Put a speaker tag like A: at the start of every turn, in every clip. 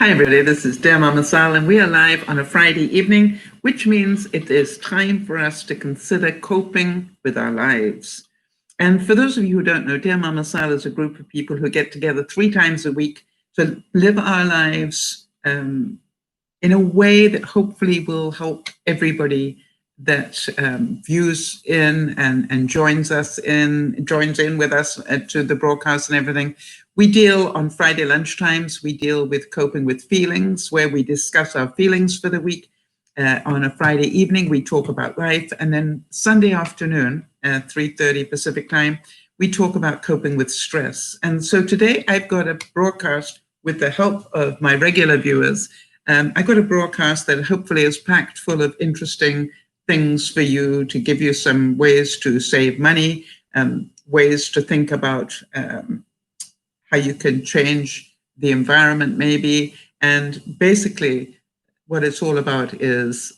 A: Hi everybody, this is DearMamaSal and we are live on a Friday evening, which means it is time for us to consider coping with our lives. And for those of you who don't know, DearMamaSal is a group of people who get together 3 times a week to live our lives in a way that hopefully will help everybody that views in and joins in with us to the broadcast and everything. We deal on Friday lunchtimes, we deal with coping with feelings, where we discuss our feelings for the week. On a Friday evening, we talk about life. And then Sunday afternoon, 3:30 Pacific time, we talk about coping with stress. And so today I've got a broadcast with the help of my regular viewers. I've got a broadcast that hopefully is packed full of interesting things for you, to give you some ways to save money, ways to think about how you can change the environment maybe. And basically what it's all about is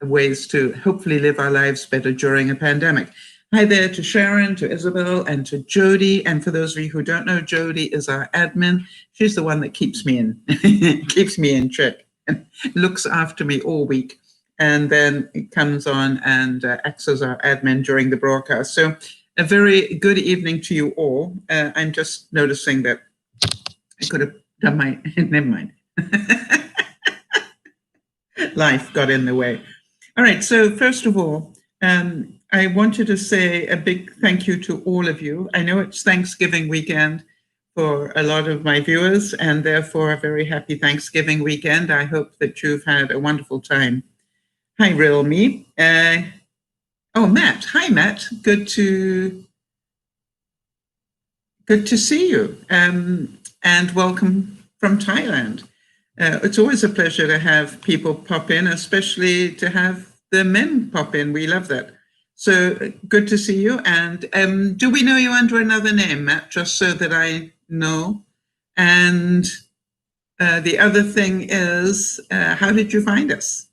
A: ways to hopefully live our lives better during a pandemic. Hi there to Sharon, to Isabel, and to Jody. And for those of you who don't know, Jody is our admin. She's the one that keeps me in check and looks after me all week. And then it comes on and acts as our admin during the broadcast. So a very good evening to you all. I'm just noticing that I could have done my, never mind. Life got in the way. All right, so first of all, I wanted to say a big thank you to all of you. I know it's Thanksgiving weekend for a lot of my viewers, and therefore a very happy Thanksgiving weekend. I hope that you've had a wonderful time. Hi, Real Me. Oh, Matt. Hi, Matt. Good to see you. And welcome from Thailand. It's always a pleasure to have people pop in, especially to have the men pop in. We love that. So good to see you. And do we know you under another name, Matt, just so that I know? And the other thing is, how did you find us?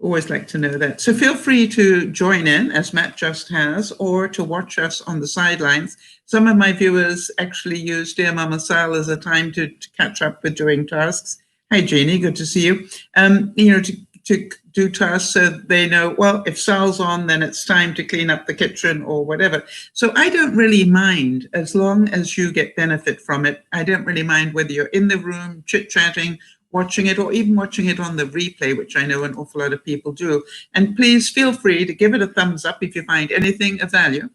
A: Always like to know that. So feel free to join in, as Matt just has, or to watch us on the sidelines. Some of my viewers actually use DearMamaSal as a time to catch up with doing tasks. Hi, Jeannie, good to see you. To do tasks so they know, well, if Sal's on, then it's time to clean up the kitchen or whatever. So I don't really mind, as long as you get benefit from it. I don't really mind whether you're in the room chit-chatting, watching it, or even watching it on the replay, which I know an awful lot of people do. And please feel free to give it a thumbs up if you find anything of value.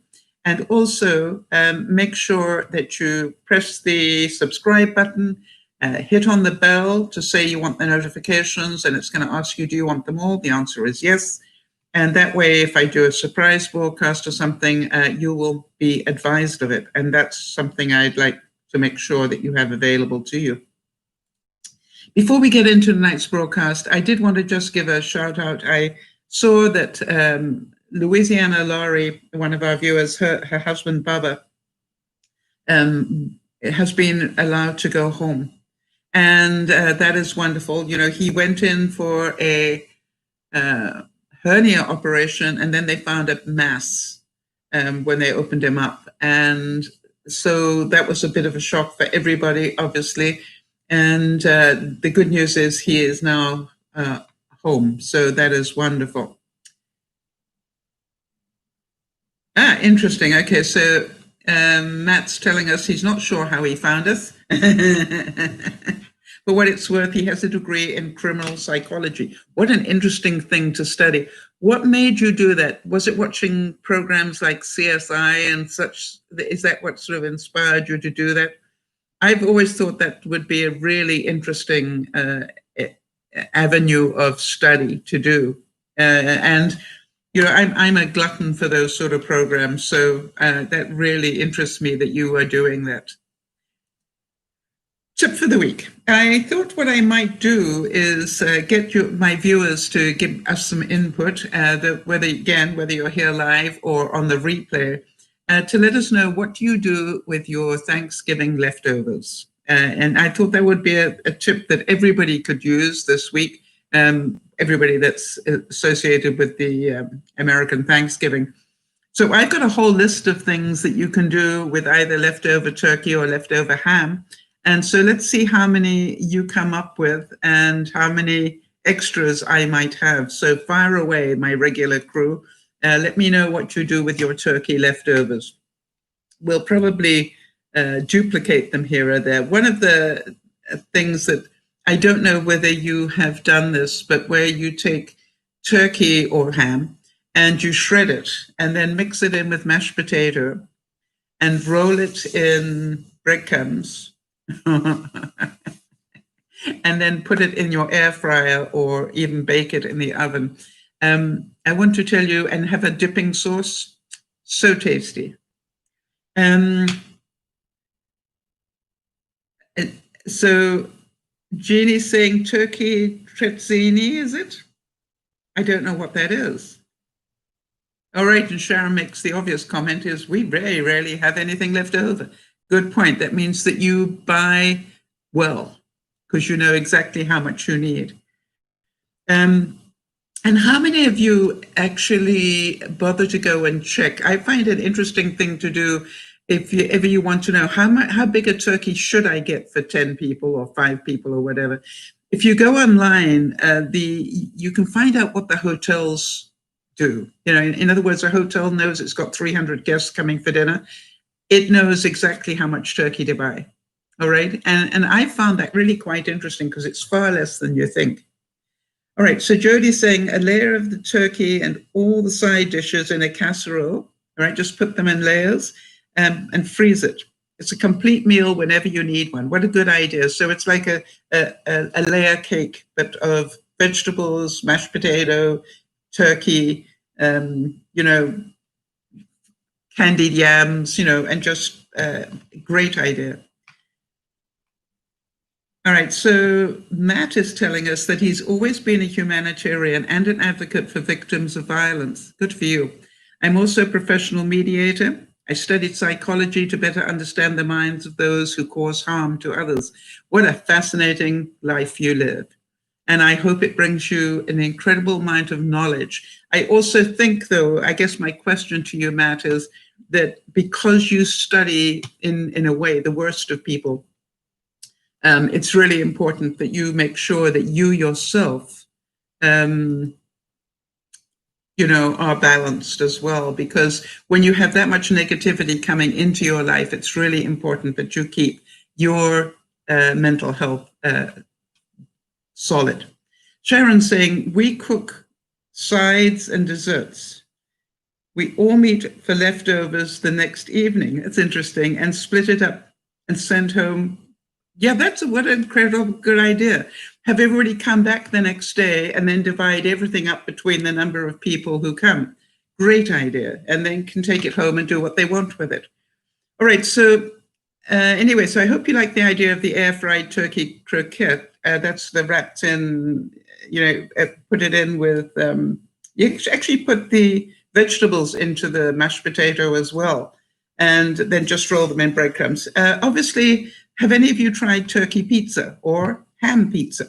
A: And also make sure that you press the subscribe button, hit on the bell to say you want the notifications, and it's going to ask you, do you want them all? The answer is yes. And that way, if I do a surprise broadcast or something, you will be advised of it. And that's something I'd like to make sure that you have available to you. Before we get into tonight's broadcast, I did want to just give a shout out. I saw that Louisiana Laurie, one of our viewers, her husband, Baba, has been allowed to go home. And that is wonderful. You know, he went in for a hernia operation, and then they found a mass when they opened him up. And so that was a bit of a shock for everybody, obviously. And the good news is he is now home. So that is wonderful. Interesting. Okay, so Matt's telling us he's not sure how he found us. For what it's worth, he has a degree in criminal psychology. What an interesting thing to study. What made you do that? Was it watching programs like CSI and such? Is that what sort of inspired you to do that? I've always thought that would be a really interesting avenue of study to do. And, you know, I'm a glutton for those sort of programs. So that really interests me that you are doing that. Tip for the week. I thought what I might do is get my viewers to give us some input, whether you're here live or on the replay, to let us know what you do with your Thanksgiving leftovers. And I thought that would be a tip that everybody could use this week, everybody that's associated with the American Thanksgiving. So I've got a whole list of things that you can do with either leftover turkey or leftover ham. And so let's see how many you come up with and how many extras I might have. So fire away, my regular crew. Let me know what you do with your turkey leftovers. We'll probably duplicate them here or there. One of the things that I don't know whether you have done this, but where you take turkey or ham and you shred it and then mix it in with mashed potato and roll it in breadcrumbs and then put it in your air fryer or even bake it in the oven. I want to tell you, and have a dipping sauce, so tasty. So Jeannie's saying turkey trezzini, is it? I don't know what that is. All right, and Sharon makes the obvious comment is we very rarely have anything left over. Good point. That means that you buy well, because you know exactly how much you need. And how many of you actually bother to go and check? I find it an interesting thing to do if you ever you want to know how big a turkey should I get for 10 people or 5 people or whatever. If you go online, you can find out what the hotels do. You know, in other words, a hotel knows it's got 300 guests coming for dinner. It knows exactly how much turkey to buy. All right. And I found that really quite interesting because it's far less than you think. All right. So Jodie's saying a layer of the turkey and all the side dishes in a casserole. All right. Just put them in layers and freeze it. It's a complete meal whenever you need one. What a good idea. So it's like a layer cake, but of vegetables, mashed potato, turkey, you know, candied yams, you know, and just great idea. All right, so Matt is telling us that he's always been a humanitarian and an advocate for victims of violence. Good for you. I'm also a professional mediator. I studied psychology to better understand the minds of those who cause harm to others. What a fascinating life you live. And I hope it brings you an incredible amount of knowledge. I also think, though, I guess my question to you, Matt, is that because you study, in a way, the worst of people, it's really important that you make sure that you yourself, you know, are balanced as well. Because when you have that much negativity coming into your life, it's really important that you keep your mental health solid. Sharon's saying, we cook sides and desserts. We all meet for leftovers the next evening. It's interesting. And split it up and send home. Yeah, what an incredible good idea. Have everybody come back the next day and then divide everything up between the number of people who come. Great idea. And then can take it home and do what they want with it. All right, so anyway, so I hope you like the idea of the air-fried turkey croquette. That's the wrapped in, you know, put it in with, you actually put the vegetables into the mashed potato as well, and then just roll them in breadcrumbs. Obviously, have any of you tried turkey pizza or ham pizza?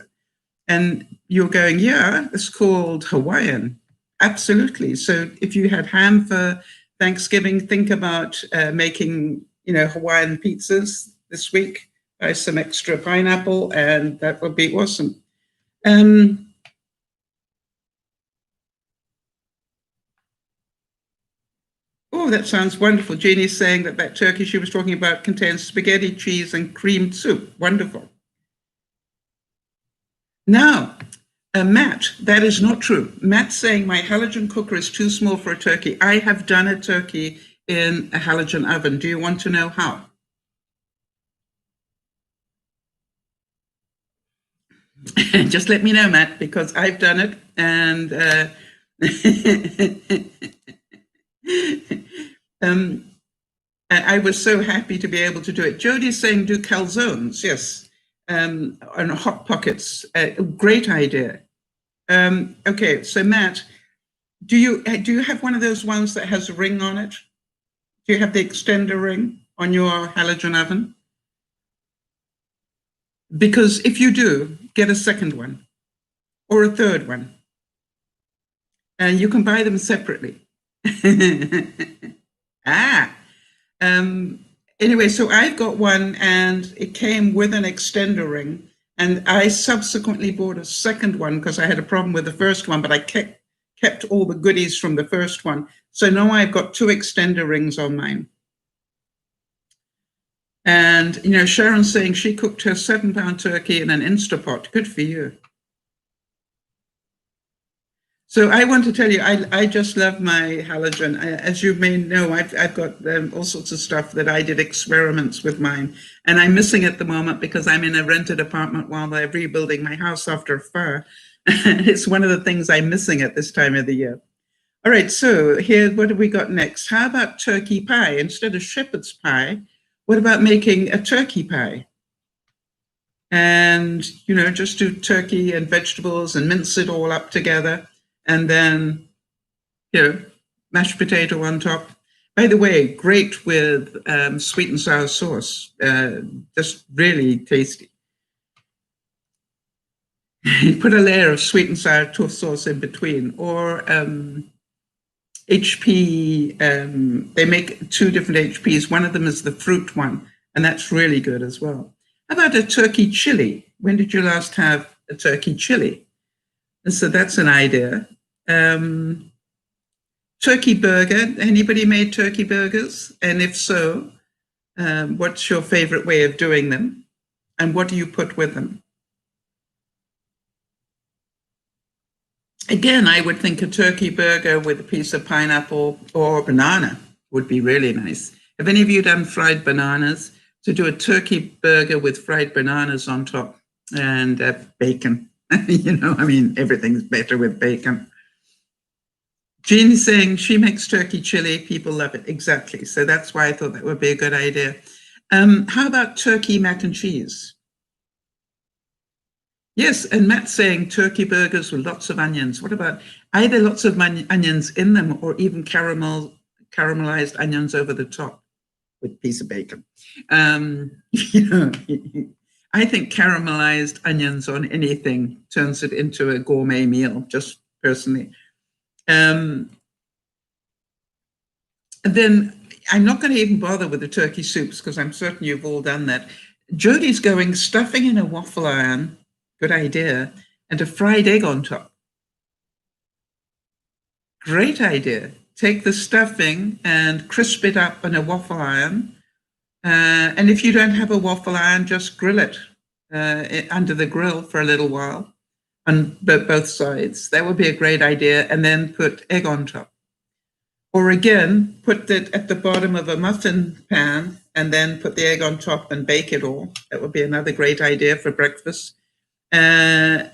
A: And you're going, yeah, it's called Hawaiian. Absolutely. So if you had ham for Thanksgiving, think about making, you know, Hawaiian pizzas this week. Buy some extra pineapple, and that would be awesome. Oh, that sounds wonderful. Jeannie's saying that turkey she was talking about contains spaghetti, cheese, and creamed soup. Wonderful. Now, Matt, that is not true. Matt's saying my halogen cooker is too small for a turkey. I have done a turkey in a halogen oven. Do you want to know how? Just let me know, Matt, because I've done it, and I was so happy to be able to do it. Jodie's saying do calzones, yes, and hot pockets. Great idea. Okay, so Matt, do you have one of those ones that has a ring on it? Do you have the extender ring on your halogen oven? Because if you do, get a second one or a third one. And you can buy them separately. Anyway, so I've got one and it came with an extender ring. And I subsequently bought a second one because I had a problem with the first one, but I kept all the goodies from the first one. So now I've got 2 extender rings on mine. And, you know, Sharon's saying she cooked her 7-pound turkey in an Instapot. Good for you. So I want to tell you, I just love my halogen. As you may know, I've got all sorts of stuff that I did experiments with mine. And I'm missing at the moment because I'm in a rented apartment while they're rebuilding my house after a fire. It's one of the things I'm missing at this time of the year. All right, so here, what have we got next? How about turkey pie? Instead of shepherd's pie, what about making a turkey pie? And, you know, just do turkey and vegetables and mince it all up together. And then, you know, mashed potato on top. By the way, great with sweet and sour sauce. Just really tasty. You put a layer of sweet and sour sauce in between, or HP. They make 2 different HPs. One of them is the fruit one, and that's really good as well. How about a turkey chili? When did you last have a turkey chili? And so that's an idea. Turkey burger. Anybody made turkey burgers? And if so, what's your favorite way of doing them? And what do you put with them? Again, I would think a turkey burger with a piece of pineapple or banana would be really nice. Have any of you done fried bananas? To do a turkey burger with fried bananas on top and bacon. You know, I mean, everything's better with bacon. Jean's saying she makes turkey chili. People love it. Exactly. So that's why I thought that would be a good idea. How about turkey mac and cheese? Yes, and Matt's saying turkey burgers with lots of onions. What about either lots of onions in them or even caramelized onions over the top with a piece of bacon? You know, I think caramelized onions on anything turns it into a gourmet meal, just personally. And then I'm not going to even bother with the turkey soups because I'm certain you've all done that. Jodie's going stuffing in a waffle iron, good idea, and a fried egg on top. Great idea. Take the stuffing and crisp it up in a waffle iron. And if you don't have a waffle iron, just grill it under the grill for a little while on both sides. That would be a great idea. And then put egg on top. Or again, put it at the bottom of a muffin pan and then put the egg on top and bake it all. That would be another great idea for breakfast. And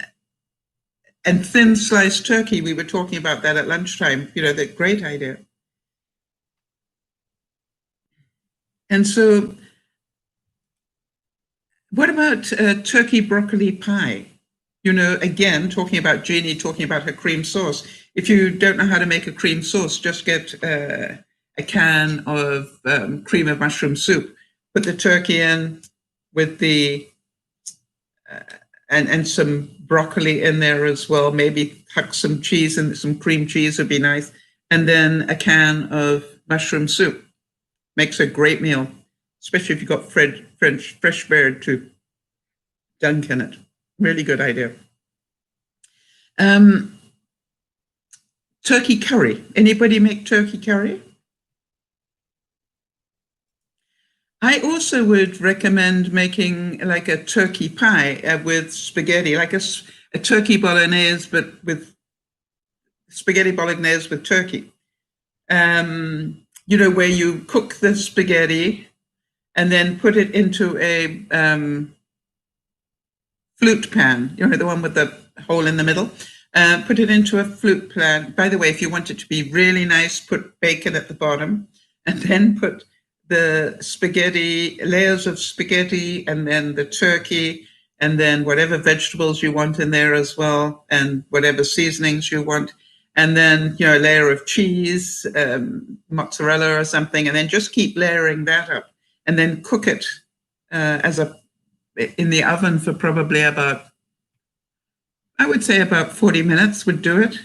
A: thin sliced turkey, we were talking about that at lunchtime. You know, that great idea. And so what about turkey broccoli pie? You know, again, talking about Jeannie, talking about her cream sauce. If you don't know how to make a cream sauce, just get a can of cream of mushroom soup. Put the turkey in with the, and some broccoli in there as well. Maybe huck some cheese and some cream cheese would be nice. And then a can of mushroom soup. Makes a great meal, especially if you've got fresh bread to dunk in it. Really good idea. Turkey curry. Anybody make turkey curry? I also would recommend making like a turkey pie with spaghetti, like a turkey bolognese, but with spaghetti bolognese with turkey. You know, where you cook the spaghetti and then put it into a flute pan, you know, the one with the hole in the middle. Put it into a flute pan. By the way, if you want it to be really nice, put bacon at the bottom and then put the spaghetti, layers of spaghetti, and then the turkey, and then whatever vegetables you want in there as well, and whatever seasonings you want. And then, you know, a layer of cheese, mozzarella or something, and then just keep layering that up. And then cook it in the oven for probably about, I would say about 40 minutes would do it,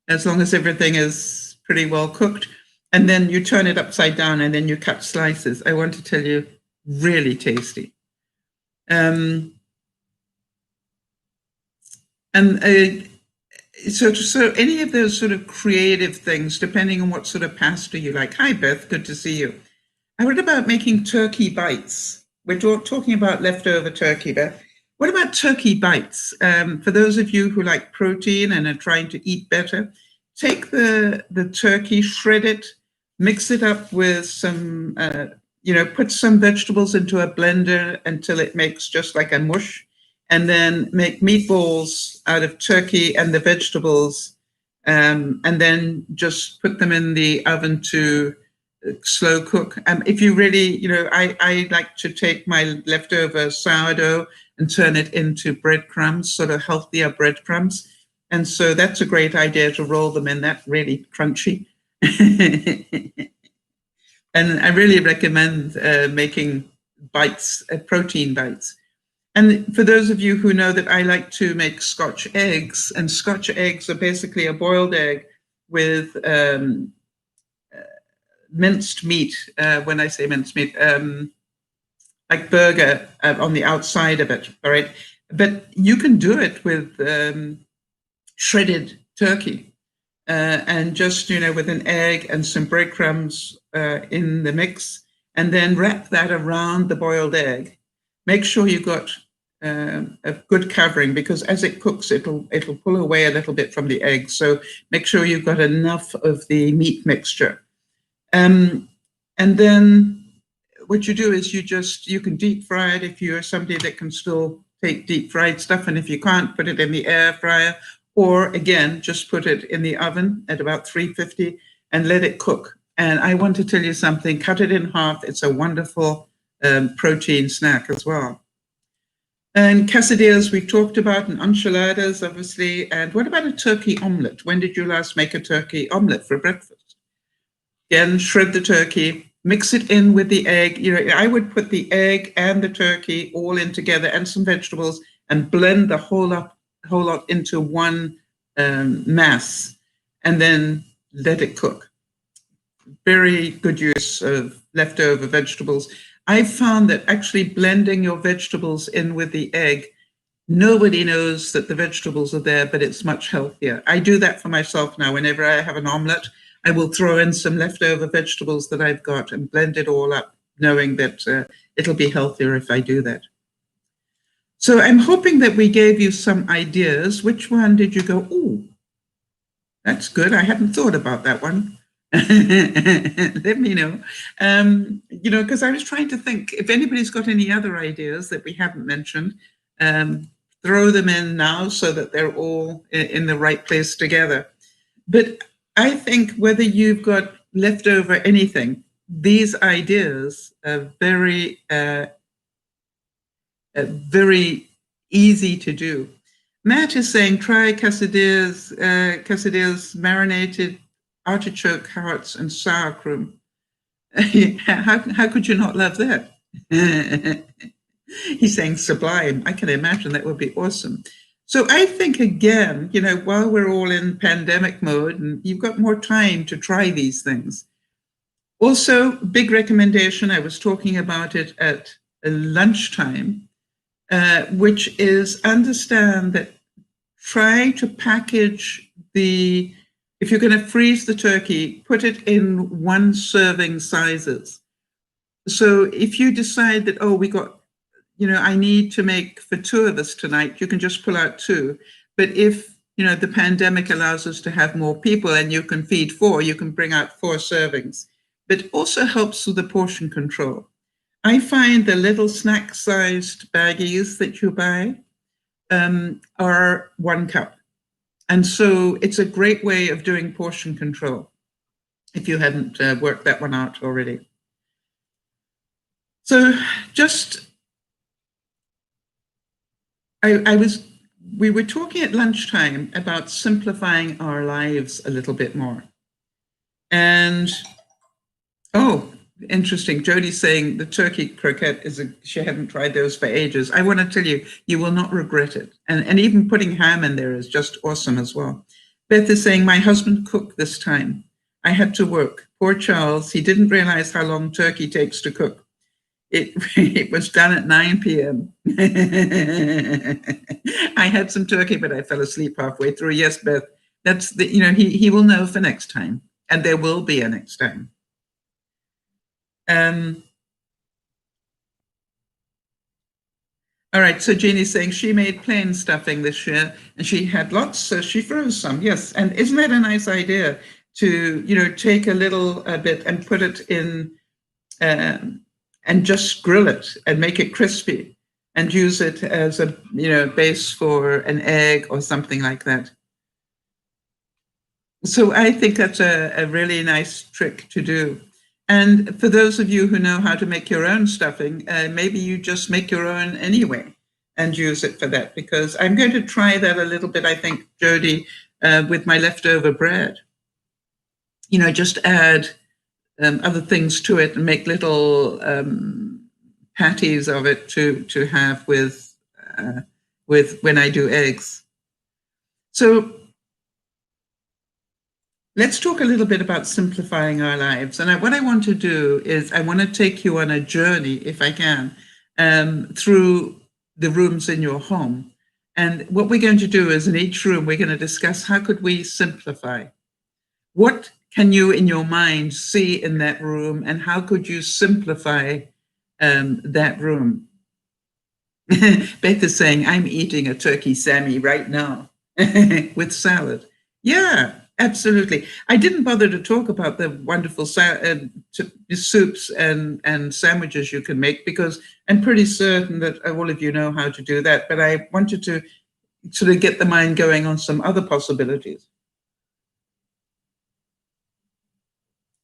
A: as long as everything is pretty well cooked. And then you turn it upside down and then you cut slices. I want to tell you, really tasty. So any of those sort of creative things, depending on what sort of pasta you like. Hi, Beth, good to see you. I heard about making turkey bites. We're talking about leftover turkey, Beth. What about turkey bites? For those of you who like protein and are trying to eat better, take the turkey, shred it, mix it up with some, put some vegetables into a blender until it makes just like a mush, and then make meatballs out of turkey and the vegetables, and then just put them in the oven to slow cook. If you really, I like to take my leftover sourdough and turn it into breadcrumbs, sort of healthier breadcrumbs. And so that's a great idea to roll them in that really crunchy. And I really recommend making bites, protein bites. And for those of you who know that I like to make Scotch eggs, and Scotch eggs are basically a boiled egg with minced meat. When I say minced meat, like burger on the outside of it, all right? But you can do it with shredded turkey and just, with an egg and some breadcrumbs in the mix, and then wrap that around the boiled egg. Make sure you've got a good covering, because as it cooks, it'll pull away a little bit from the egg. So make sure you've got enough of the meat mixture. And then what you do is you can deep fry it if you're somebody that can still take deep fried stuff. And if you can't, put it in the air fryer, or again, just put it in the oven at about 350 and let it cook. And I want to tell you something, cut it in half. It's a wonderful protein snack as well. And quesadillas we've talked about, and enchiladas, obviously. And what about a turkey omelet? When did you last make a turkey omelet for breakfast? Again, shred the turkey, mix it in with the egg. I would put the egg and the turkey all in together and some vegetables and blend the whole lot into one mass, and then let it cook. Very good use of leftover vegetables. I've found that actually blending your vegetables in with the egg, nobody knows that the vegetables are there, but it's much healthier. I do that for myself now. Whenever I have an omelet, I will throw in some leftover vegetables that I've got and blend it all up, knowing that it'll be healthier if I do that. So I'm hoping that we gave you some ideas. Which one did you go, oh, that's good. I hadn't thought about that one. Let me know. Because I was trying to think if anybody's got any other ideas that we haven't mentioned, throw them in now so that they're all in the right place together. But I think whether you've got leftover anything, these ideas are very easy to do. Matt is saying, try quesadillas, marinated artichoke hearts and sour cream. How could you not love that? He's saying sublime. I can imagine that would be awesome. So I think, again, while we're all in pandemic mode, and you've got more time to try these things. Also, big recommendation, I was talking about it at lunchtime, which is understand that try to package if you're going to freeze the turkey, put it in 1 serving sizes. So if you decide that, oh, we got, I need to make for 2 of us tonight, you can just pull out 2. But if, the pandemic allows us to have more people and you can feed 4, you can bring out 4 servings. But also helps with the portion control. I find the little snack-sized baggies that you buy are 1 cup. And so it's a great way of doing portion control if you hadn't worked that one out already. So we were talking at lunchtime about simplifying our lives a little bit more. And, oh, interesting. Jodie's saying the turkey croquette she hadn't tried those for ages. I want to tell you, you will not regret it. And even putting ham in there is just awesome as well. Beth is saying, my husband cooked this time. I had to work. Poor Charles, he didn't realize how long turkey takes to cook. It was done at 9 p.m. I had some turkey, but I fell asleep halfway through. Yes, Beth, that's the, he will know for next time, and there will be a next time. All right, so Jeannie's saying she made plain stuffing this year, and she had lots, so she froze some. Yes, and isn't that a nice idea to take a little bit and put it in and just grill it and make it crispy and use it as a base for an egg or something like that. So I think that's a really nice trick to do. And for those of you who know how to make your own stuffing, maybe you just make your own anyway and use it for that, because I'm going to try that a little bit, I think, Jody, with my leftover bread. Just add other things to it and make little patties of it to have with when I do eggs. So let's talk a little bit about simplifying our lives. And what I want to do is I want to take you on a journey, if I can, through the rooms in your home. And what we're going to do is in each room, we're going to discuss how could we simplify? What can you in your mind see in that room, and how could you simplify that room? Beth is saying, I'm eating a turkey Sammy right now with salad. Yeah, absolutely. I didn't bother to talk about the wonderful soups and sandwiches you can make, because I'm pretty certain that all of you know how to do that. But I wanted to sort of get the mind going on some other possibilities.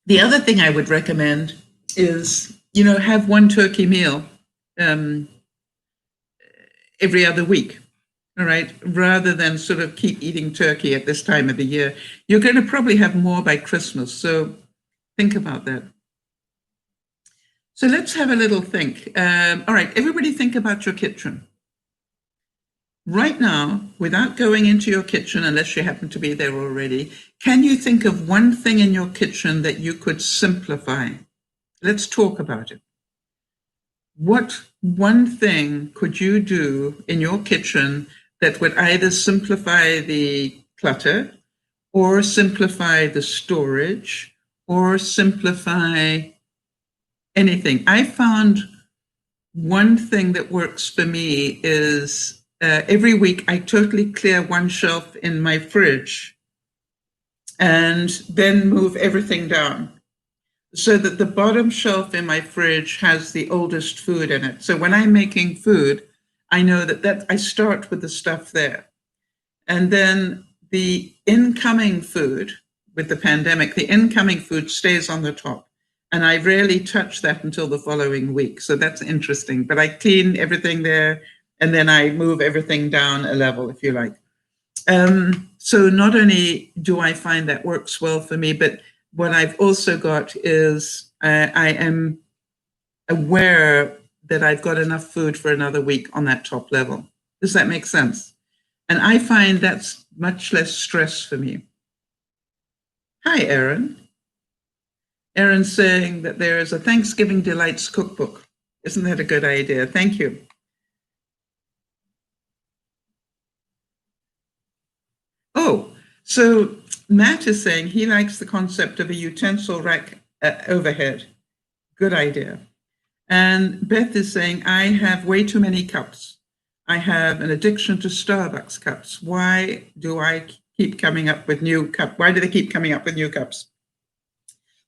A: The other thing I would recommend is, have one turkey meal every other week. All right, rather than sort of keep eating turkey at this time of the year. You're going to probably have more by Christmas, so think about that. So let's have a little think. All right, everybody think about your kitchen. Right now, without going into your kitchen, unless you happen to be there already, can you think of one thing in your kitchen that you could simplify? Let's talk about it. What one thing could you do in your kitchen that would either simplify the clutter or simplify the storage or simplify anything? I found one thing that works for me is every week I totally clear one shelf in my fridge and then move everything down so that the bottom shelf in my fridge has the oldest food in it. So when I'm making food, I know that I start with the stuff there. And then the incoming food, with the pandemic, the incoming food stays on the top. And I rarely touch that until the following week. So that's interesting. But I clean everything there, and then I move everything down a level, if you like. So not only do I find that works well for me, but what I've also got is I am aware that I've got enough food for another week on that top level. Does that make sense? And I find that's much less stress for me. Hi, Erin. Erin's saying that there is a Thanksgiving Delights cookbook. Isn't that a good idea? Thank you. Oh, so Matt is saying he likes the concept of a utensil rack overhead. Good idea. And Beth is saying, I have way too many cups. I have an addiction to Starbucks cups. Why do I keep coming up with new cups? Why do they keep coming up with new cups?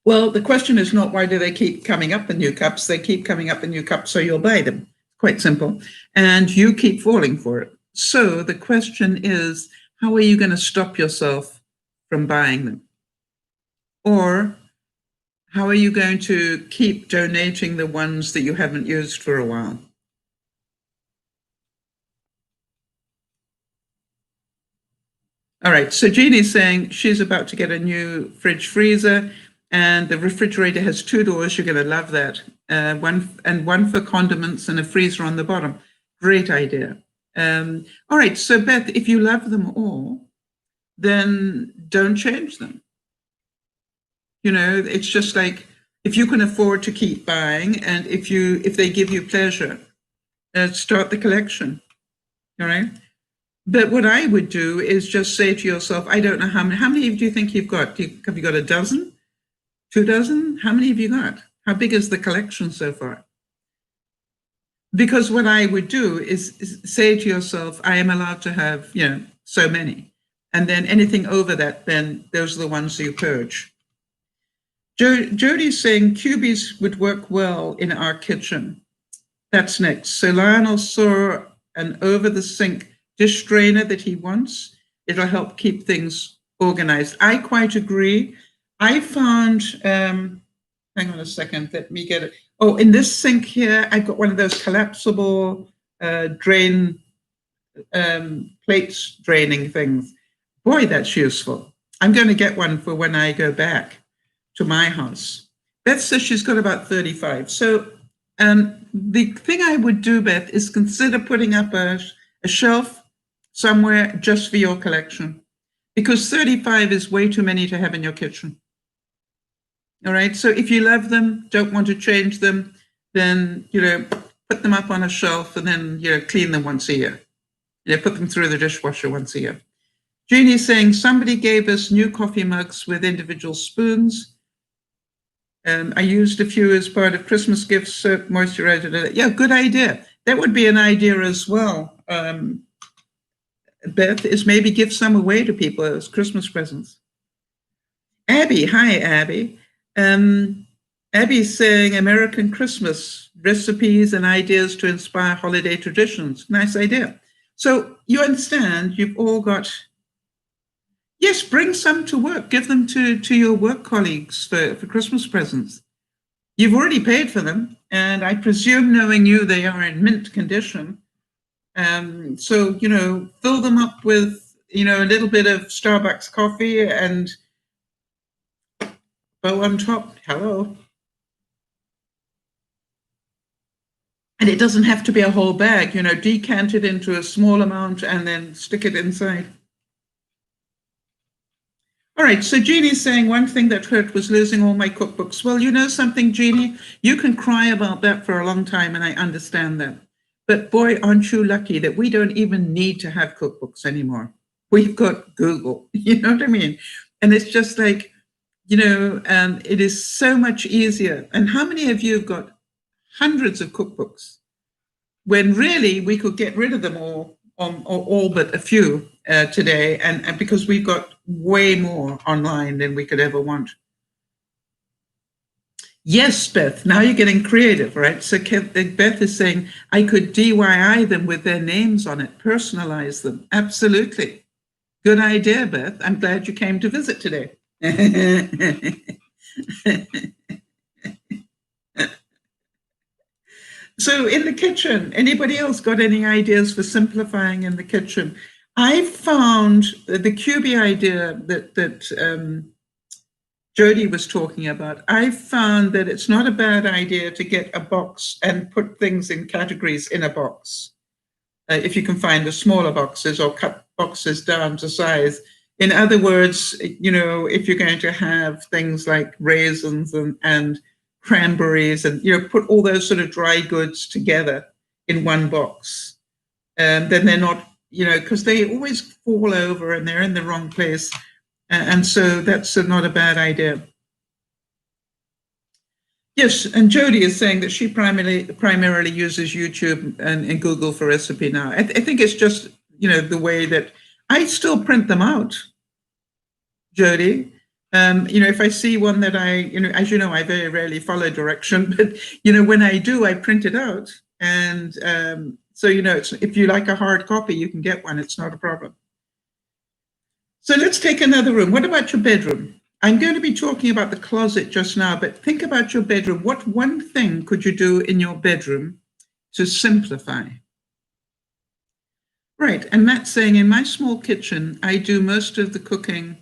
A: Well, the question is not why do they keep coming up with new cups? They keep coming up with new cups, so you'll buy them. Quite simple. And you keep falling for it. So the question is, how are you going to stop yourself from buying them? Or how are you going to keep donating the ones that you haven't used for a while? All right, so Jeannie's saying she's about to get a new fridge freezer, and the refrigerator has 2 doors. You're going to love that. One for condiments and a freezer on the bottom. Great idea. All right, so Beth, if you love them all, then don't change them. You know, it's just like, if you can afford to keep buying, and if they give you pleasure, start the collection. All right. But what I would do is just say to yourself, I don't know how many do you think you've got? Have you got a dozen? 2 dozen? How many have you got? How big is the collection so far? Because what I would do is say to yourself, I am allowed to have, so many. And then anything over that, then those are the ones you purge. Jody's saying cubies would work well in our kitchen. That's next. So Lionel saw an over-the-sink dish drainer that he wants. It'll help keep things organized. I quite agree. I found, hang on a second, let me get it. Oh, in this sink here, I've got one of those collapsible drain plates draining things. Boy, that's useful. I'm going to get one for when I go back to my house. Beth says she's got about 35. So the thing I would do, Beth, is consider putting up a shelf somewhere just for your collection, because 35 is way too many to have in your kitchen. All right. So if you love them, don't want to change them, then, put them up on a shelf and then, clean them once a year. Put them through the dishwasher once a year. Jeannie's saying somebody gave us new coffee mugs with individual spoons. I used a few as part of Christmas gifts, soap, moisturizer. Yeah, good idea. That would be an idea as well. Beth, is maybe give some away to people as Christmas presents. Abby, hi, Abby. Abby's saying American Christmas recipes and ideas to inspire holiday traditions. Nice idea. So you understand, you've all got, yes, bring some to work. Give them to your work colleagues for Christmas presents. You've already paid for them, and I presume, knowing you, they are in mint condition. So, fill them up with, a little bit of Starbucks coffee and bow on top. Hello. And it doesn't have to be a whole bag, decant it into a small amount and then stick it inside. All right, so Jeannie's saying one thing that hurt was losing all my cookbooks. Well, you know something, Jeannie? You can cry about that for a long time, and I understand that. But boy, aren't you lucky that we don't even need to have cookbooks anymore. We've got Google, you know what I mean? And it's just like, it is so much easier. And how many of you have got hundreds of cookbooks when really we could get rid of them all but a few today, and because we've got way more online than we could ever want. Yes, Beth, now you're getting creative, right? So Beth is saying, I could DIY them with their names on it, personalize them. Absolutely. Good idea, Beth. I'm glad you came to visit today. So in the kitchen, anybody else got any ideas for simplifying in the kitchen? I found the cubie idea that Jody was talking about. I found that it's not a bad idea to get a box and put things in categories in a box. If you can find the smaller boxes or cut boxes down to size. In other words, if you're going to have things like raisins and cranberries and, put all those sort of dry goods together in one box, then they're not, because they always fall over and they're in the wrong place. And so that's not a bad idea. Yes, and Jody is saying that she primarily uses YouTube and Google for recipe now. I think it's just, the way that I still print them out, Jody. If I see one that as you know, I very rarely follow direction, but, when I do, I print it out. And so, if you like a hard copy, you can get one. It's not a problem. So let's take another room. What about your bedroom? I'm going to be talking about the closet just now, but think about your bedroom. What one thing could you do in your bedroom to simplify? Right, and Matt's saying, in my small kitchen, I do most of the cooking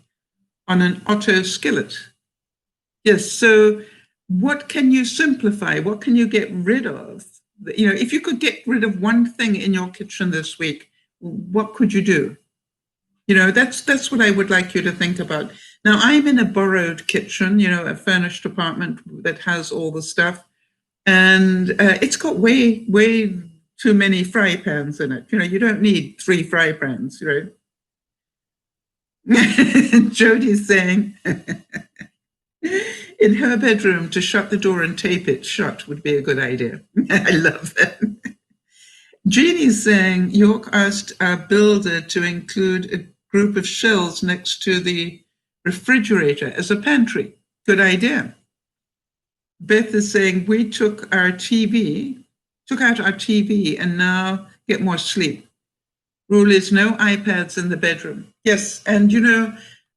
A: on an Otto skillet. Yes, so what can you simplify? What can you get rid of? If you could get rid of one thing in your kitchen this week, what could you do? That's what I would like you to think about. Now, I'm in a borrowed kitchen, a furnished apartment that has all the stuff, and it's got way too many fry pans in it. You don't need 3 fry pans, right? Jody's saying in her bedroom to shut the door and tape it shut would be a good idea. I love that. Jeannie's saying York asked our builder to include a group of shelves next to the refrigerator as a pantry. Good idea. Beth is saying we took out our TV, and now get more sleep. Rule is no iPads in the bedroom. Yes, and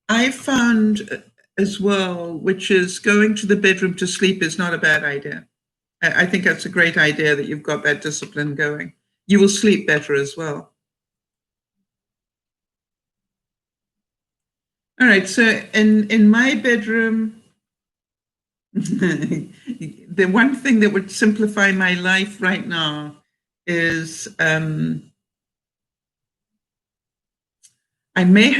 A: I found as well, which is going to the bedroom to sleep is not a bad idea. I think that's a great idea that you've got that discipline going. You will sleep better as well. All right, so in my bedroom, the one thing that would simplify my life right now is I may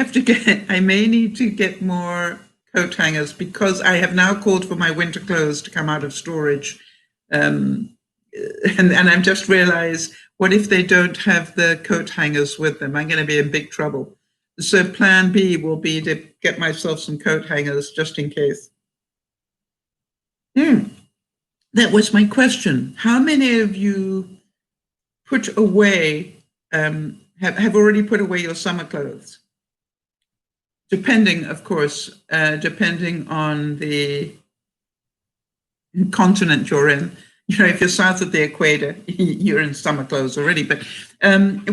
A: need to get more coat hangers because I have now called for my winter clothes to come out of storage. And I've just realized, what if they don't have the coat hangers with them? I'm going to be in big trouble. So plan B will be to get myself some coat hangers just in case. That was my question. How many of you put away, have already put away your summer clothes? Depending, of course, depending on the continent you're in. If you're south of the equator, you're in summer clothes already. But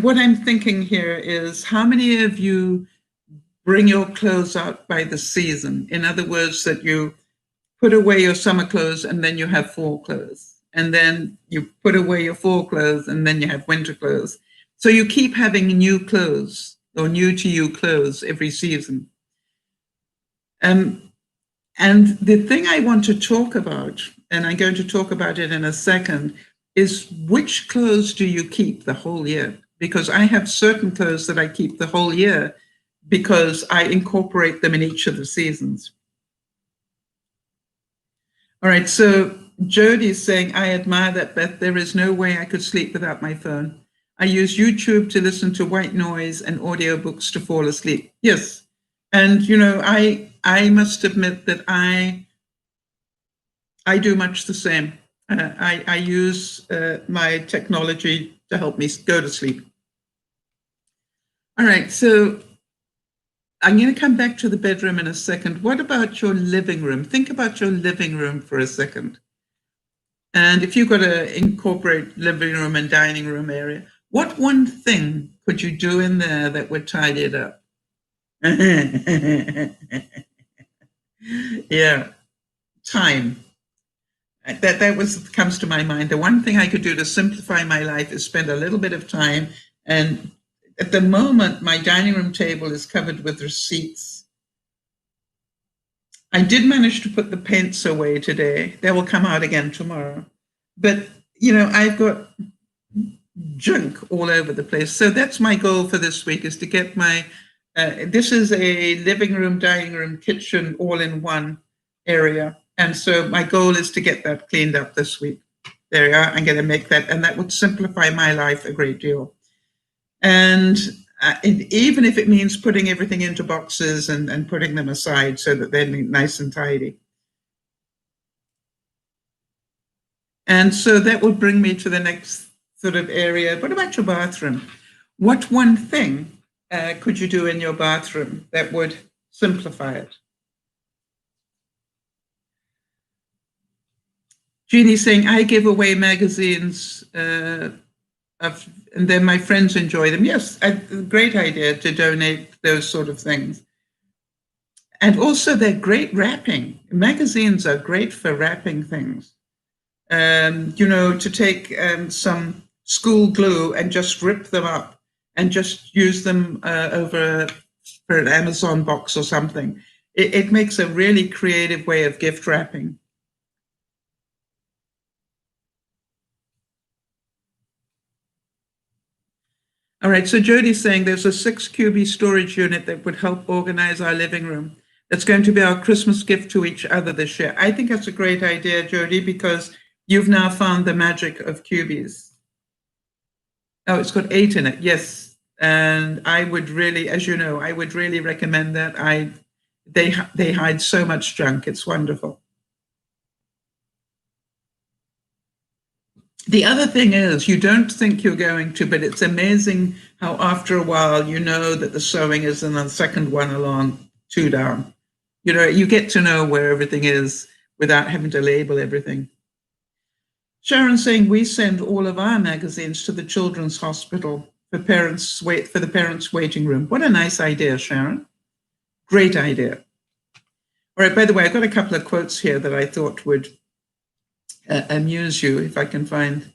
A: what I'm thinking here is, how many of you bring your clothes out by the season? In other words, that you put away your summer clothes and then you have fall clothes. And then you put away your fall clothes and then you have winter clothes. So you keep having new clothes or new to you clothes every season. And the thing I want to talk about, and I'm going to talk about it in a second, is which clothes do you keep the whole year? Because I have certain clothes that I keep the whole year because I incorporate them in each of the seasons. All right, so Jody's saying, I admire that, Beth. There is no way I could sleep without my phone. I use YouTube to listen to white noise and audiobooks to fall asleep. Yes. And, I must admit that I do much the same. I use my technology to help me go to sleep. All right, so I'm going to come back to the bedroom in a second. What about your living room? Think about your living room for a second. And if you've got to incorporate living room and dining room area, what one thing could you do in there that would tidy it up? Yeah, time. That comes to my mind. The one thing I could do to simplify my life is spend a little bit of time. And at the moment, my dining room table is covered with receipts. I did manage to put the paints away today. They will come out again tomorrow. But, I've got junk all over the place. So that's my goal for this week, is to get my, this is a living room, dining room, kitchen, all in one area. And so my goal is to get that cleaned up this week. There you are. I'm going to make that, and that would simplify my life a great deal. And even if it means putting everything into boxes and putting them aside so that they're nice and tidy. And so that would bring me to the next sort of area. What about your bathroom? What one thing could you do in your bathroom that would simplify it? Jeannie's saying, I give away magazines and then my friends enjoy them. Yes, a great idea to donate those sort of things. And also they're great wrapping. Magazines are great for wrapping things. To take some school glue and just rip them up and just use them over for an Amazon box or something. It makes a really creative way of gift wrapping. All right, so Jody's saying there's a 6 QB storage unit that would help organize our living room. That's going to be our Christmas gift to each other this year. I think that's a great idea, Jody, because you've now found the magic of cubies. Oh, it's got 8 in it, yes. And I would really, as you know, I would really recommend that. They hide so much junk. It's wonderful. The other thing is, you don't think you're going to, but it's amazing how after a while you know that the sewing is in the second one along, 2 down. You know, you get to know where everything is without having to label everything. Sharon's saying we send all of our magazines to the Children's Hospital for the parents' waiting room. What a nice idea, Sharon. Great idea. All right, by the way, I've got a couple of quotes here that I thought would amuse you, if I can find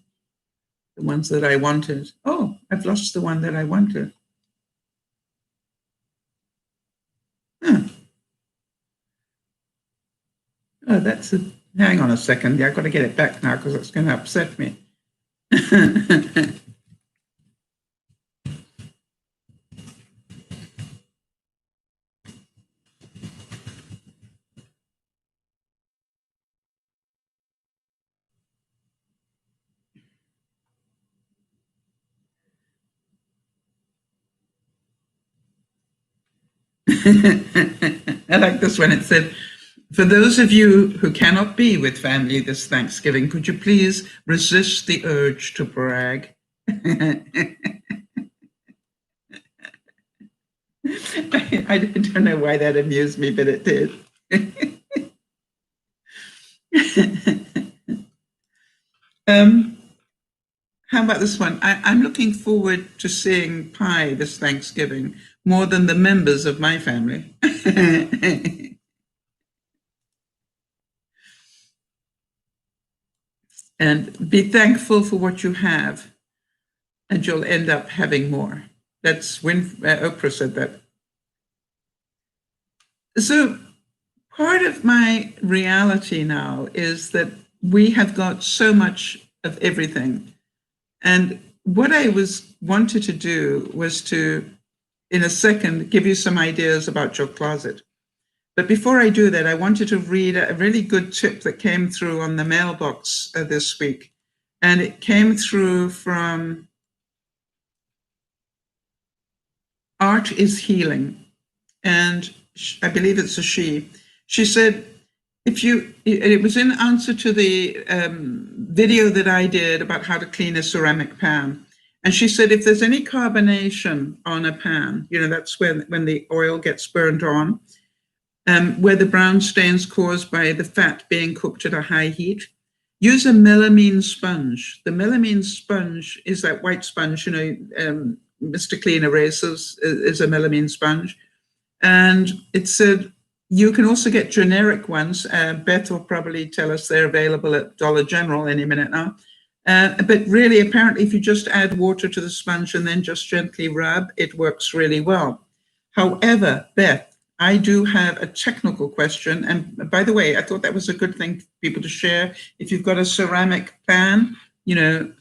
A: the ones that I wanted. Oh, I've lost the one that I wanted. Huh. Oh, hang on a second. Yeah, I've got to get it back now because it's going to upset me. I like this one. It said, for those of you who cannot be with family this Thanksgiving, could you please resist the urge to brag? I don't know why that amused me, but it did. How about this one? I'm looking forward to seeing pie this Thanksgiving more than the members of my family. And be thankful for what you have, and you'll end up having more. That's when Oprah said that. So part of my reality now is that we have got so much of everything. And what I wanted to do was to, in a second, give you some ideas about your closet. But before I do that, I wanted to read a really good tip that came through on the mailbox this week. And it came through from Art is Healing. And I believe it's a she. She said, it was in answer to the video that I did about how to clean a ceramic pan. And she said, if there's any carbonation on a pan, that's when the oil gets burned on, where the brown stains caused by the fat being cooked at a high heat, use a melamine sponge. The melamine sponge is that white sponge, Mr. Clean Erasers is a melamine sponge. And it said, you can also get generic ones. Beth will probably tell us they're available at Dollar General any minute now. But really, apparently, if you just add water to the sponge and then just gently rub, it works really well. However, Beth, I do have a technical question. And by the way, I thought that was a good thing for people to share. If you've got a ceramic pan,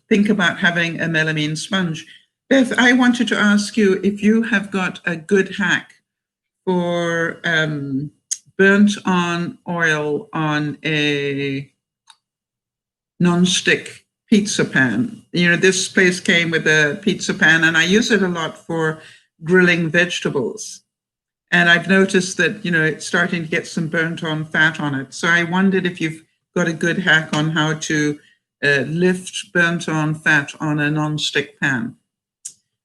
A: think about having a melamine sponge. Beth, I wanted to ask you if you have got a good hack for burnt on oil on a non-stick pizza pan. This place came with a pizza pan, and I use it a lot for grilling vegetables. And I've noticed that, it's starting to get some burnt on fat on it. So I wondered if you've got a good hack on how to lift burnt on fat on a non-stick pan.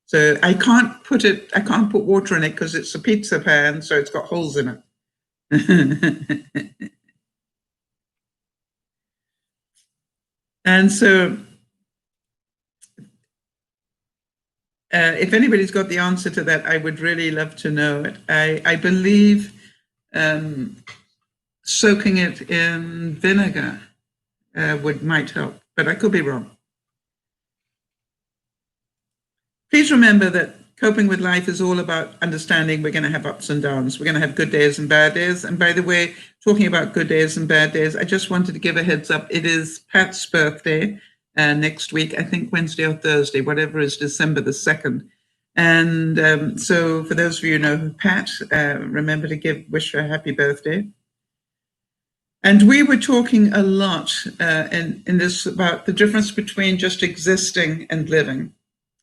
A: So I can't put water in it because it's a pizza pan, so it's got holes in it. And so if anybody's got the answer to that, I would really love to know it. I believe soaking it in vinegar might help, but I could be wrong. Please remember that coping with life is all about understanding we're going to have ups and downs. We're going to have good days and bad days. And by the way, talking about good days and bad days, I just wanted to give a heads up. It is Pat's birthday next week, I think Wednesday or Thursday, whatever is December the 2nd. And so for those of you who know Pat, remember to wish her a happy birthday. And we were talking a lot in this about the difference between just existing and living.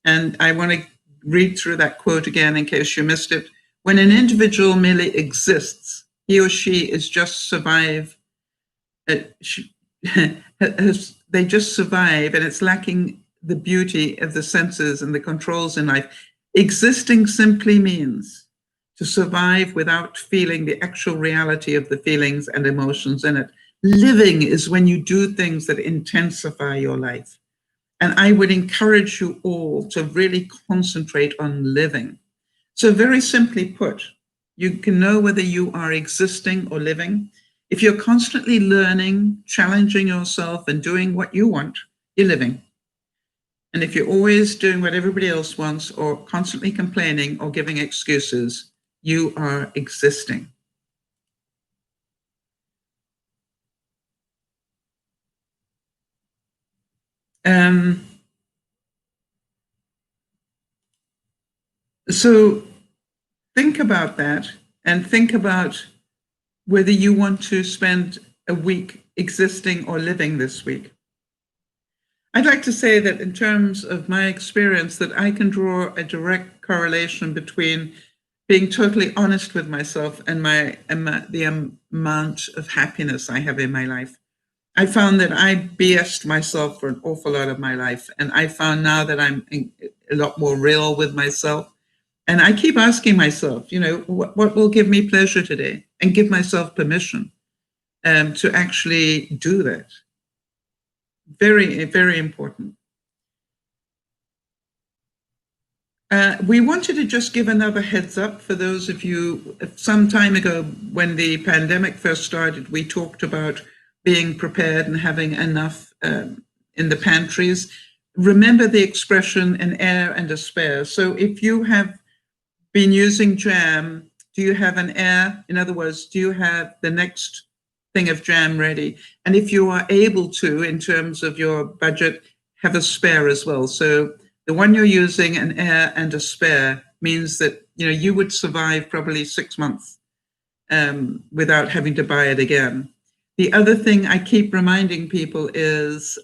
A: And I want to read through that quote again in case you missed it. When an individual merely exists, he or she is just survive. They just survive, and it's lacking the beauty of the senses and the controls in life. Existing simply means to survive without feeling the actual reality of the feelings and emotions in it. Living is when you do things that intensify your life. And I would encourage you all to really concentrate on living. So very simply put, you can know whether you are existing or living. If you're constantly learning, challenging yourself, and doing what you want, you're living. And if you're always doing what everybody else wants, or constantly complaining or giving excuses, you are existing. So think about that, and think about whether you want to spend a week existing or living this week. I'd like to say that in terms of my experience, that I can draw a direct correlation between being totally honest with myself and the amount of happiness I have in my life. I found that I BS'd myself for an awful lot of my life. And I found now that I'm a lot more real with myself. And I keep asking myself, what will give me pleasure today? And give myself permission to actually do that. Very, very important. We wanted to just give another heads up for those of you. Some time ago, when the pandemic first started, we talked about being prepared and having enough in the pantries. Remember the expression, an heir and a spare. So if you have been using jam, do you have an heir? In other words, do you have the next thing of jam ready? And if you are able to, in terms of your budget, have a spare as well. So the one you're using, an heir and a spare, means that you would survive probably 6 months without having to buy it again. The other thing I keep reminding people is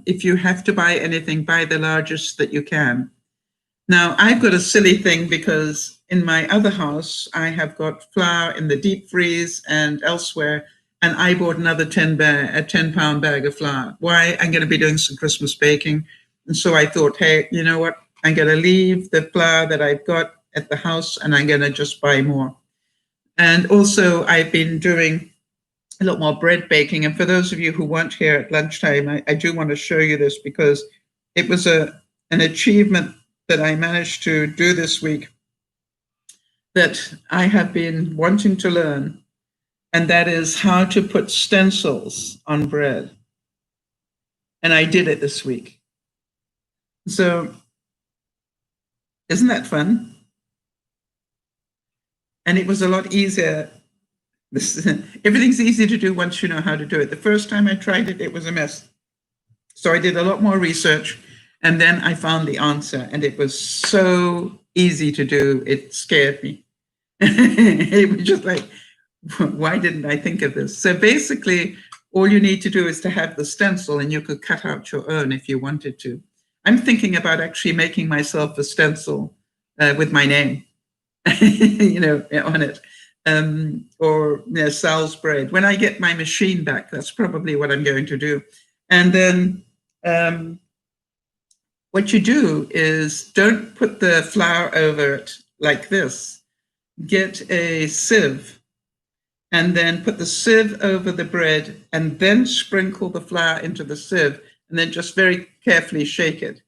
A: if you have to buy anything, buy the largest that you can. Now, I've got a silly thing because in my other house, I have got flour in the deep freeze and elsewhere, and I bought another 10-pound bag of flour. Why? I'm going to be doing some Christmas baking. And so I thought, hey, you know what? I'm going to leave the flour that I've got at the house, and I'm going to just buy more. And also, I've been doing a lot more bread baking. And for those of you who weren't here at lunchtime, I do want to show you this because it was an achievement that I managed to do this week that I have been wanting to learn, and that is how to put stencils on bread. And I did it this week. So isn't that fun? And it was a lot easier. Everything's easy to do once you know how to do it. The first time I tried it, it was a mess. So I did a lot more research, and then I found the answer, and it was so easy to do. It scared me. It was just like, why didn't I think of this? So basically, all you need to do is to have the stencil, and you could cut out your own if you wanted to. I'm thinking about actually making myself a stencil with my name, on it, or Sal's bread. When I get my machine back, that's probably what I'm going to do. And then what you do is don't put the flour over it like this. Get a sieve, and then put the sieve over the bread, and then sprinkle the flour into the sieve, and then just very carefully shake it.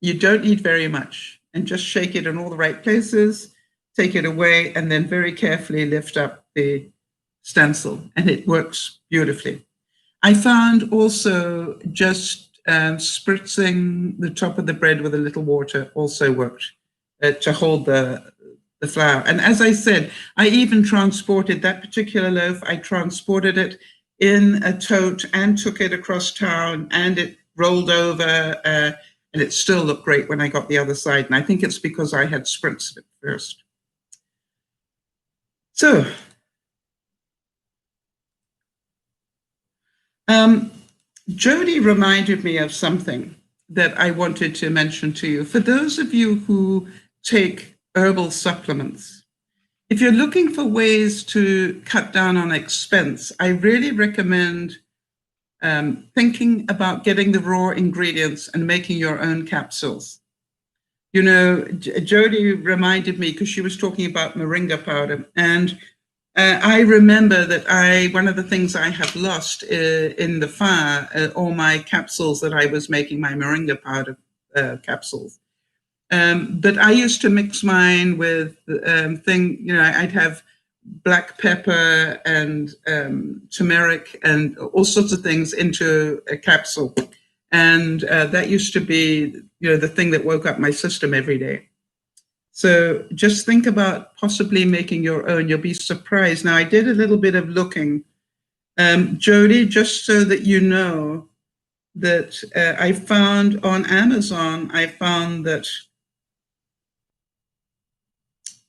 A: You don't need very much, and just shake it in all the right places, take it away, and then very carefully lift up the stencil, and it works beautifully. I found also just spritzing the top of the bread with a little water also worked to hold the flour. And as I said, I even transported that particular loaf. I transported it in a tote and took it across town, and it rolled over and it still looked great when I got the other side. And I think it's because I had spritzed it first. So, Jody reminded me of something that I wanted to mention to you. For those of you who take herbal supplements, if you're looking for ways to cut down on expense, I really recommend thinking about getting the raw ingredients and making your own capsules. You know, Jody reminded me, because she was talking about moringa powder, and I remember that one of the things I have lost in the fire, all my capsules that I was making, my moringa powder capsules. But I used to mix mine with I'd have black pepper and turmeric and all sorts of things into a capsule. And that used to be, the thing that woke up my system every day. So just think about possibly making your own. You'll be surprised. Now, I did a little bit of looking. Jody, just so that you know that I found on Amazon, that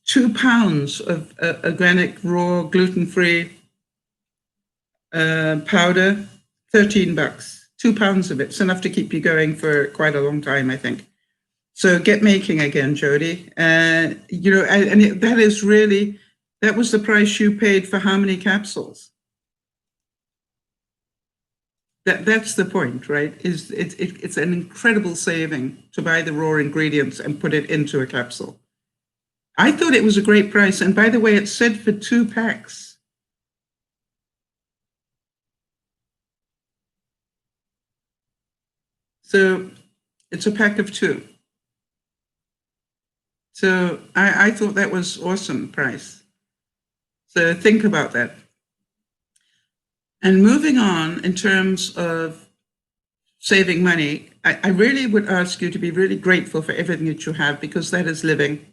A: 2 pounds of organic, raw, gluten-free powder, $13. 2 pounds of it's enough to keep you going for quite a long time, I think. So get making again, Jody. That was the price you paid for how many capsules? That's the point, right? It's an incredible saving to buy the raw ingredients and put it into a capsule. I thought it was a great price. And by the way, it said for 2 packs. So it's a pack of 2. So I thought that was awesome price. So think about that. And moving on in terms of saving money, I really would ask you to be really grateful for everything that you have, because that is living.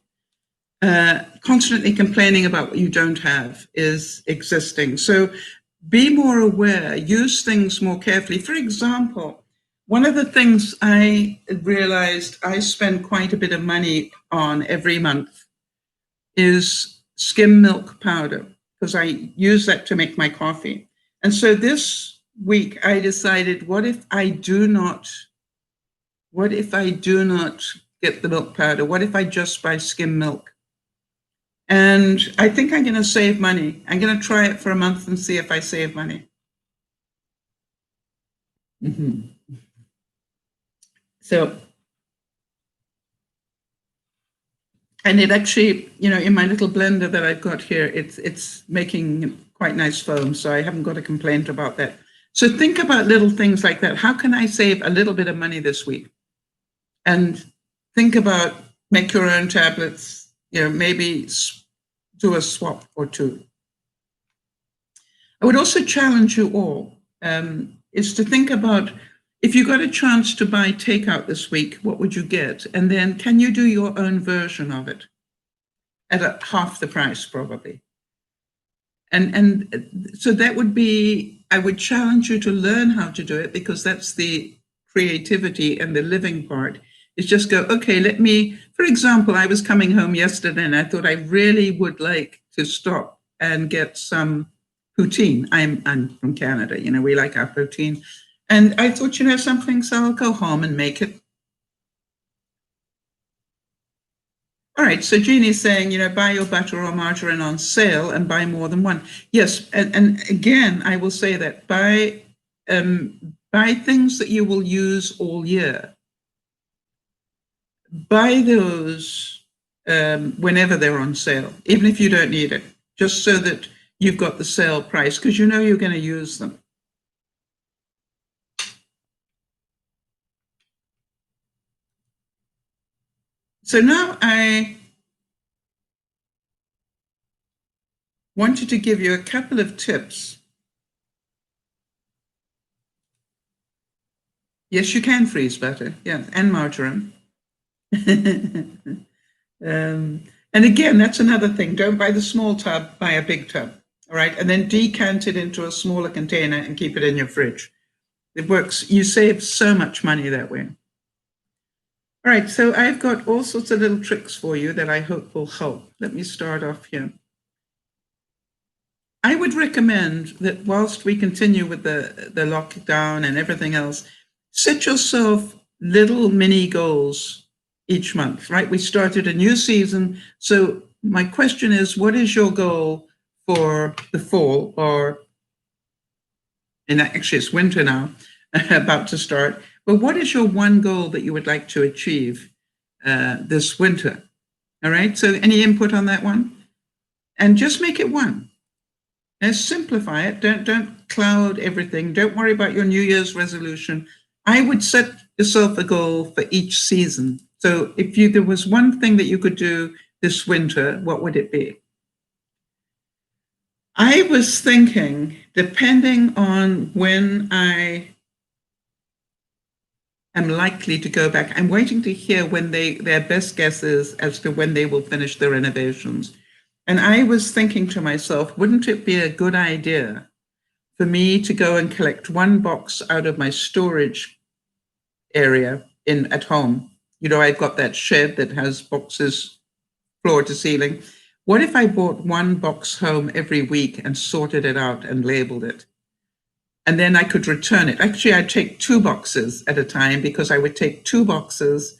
A: Constantly complaining about what you don't have is existing. So be more aware, use things more carefully. For example, one of the things I realized I spend quite a bit of money on every month is skim milk powder, because I use that to make my coffee. And so this week I decided, what if I do not get the milk powder? What if I just buy skim milk? And I think I'm going to save money. I'm going to try it for a month and see if I save money. Mm-hmm. So, and it actually, in my little blender that I've got here, it's making quite nice foam, so I haven't got a complaint about that. So think about little things like that. How can I save a little bit of money this week? And think about, make your own tablets, maybe do a swap or 2. I would also challenge you all is to think about, if you got a chance to buy takeout this week, what would you get? And then can you do your own version of it at half the price, probably? And so that would be, I would challenge you to learn how to do it, because that's the creativity and the living part, is just go, okay, for example, I was coming home yesterday and I thought I really would like to stop and get some poutine. I'm from Canada, we like our poutine. And I thought, something, so I'll go home and make it. All right, so Jeannie's saying, buy your butter or margarine on sale and buy more than one. Yes, and again, I will say that buy things that you will use all year. Buy those whenever they're on sale, even if you don't need it, just so that you've got the sale price, because you're going to use them. So now I wanted to give you a couple of tips. Yes, you can freeze butter, yeah, and margarine. And again, that's another thing. Don't buy the small tub, buy a big tub, all right? And then decant it into a smaller container and keep it in your fridge. It works. You save so much money that way. All right, so I've got all sorts of little tricks for you that I hope will help. Let me start off here. I would recommend that whilst we continue with the lockdown and everything else, set yourself little mini goals each month, right? We started a new season. So my question is, what is your goal for the fall, or, and actually it's winter now, about to start, but what is your one goal that you would like to achieve this winter? All right, so any input on that one? And just make it one. Now simplify it. Don't cloud everything. Don't worry about your New Year's resolution. I would set yourself a goal for each season. So if there was one thing that you could do this winter, what would it be? I was thinking, depending on when I am likely to go back, I'm waiting to hear when their best guesses as to when they will finish the renovations. And I was thinking to myself, wouldn't it be a good idea for me to go and collect one box out of my storage area at home? You know, I've got that shed that has boxes floor to ceiling. What if I bought one box home every week and sorted it out and labeled it? And then I could return it. Actually, I'd take 2 boxes at a time, because I would take 2 boxes,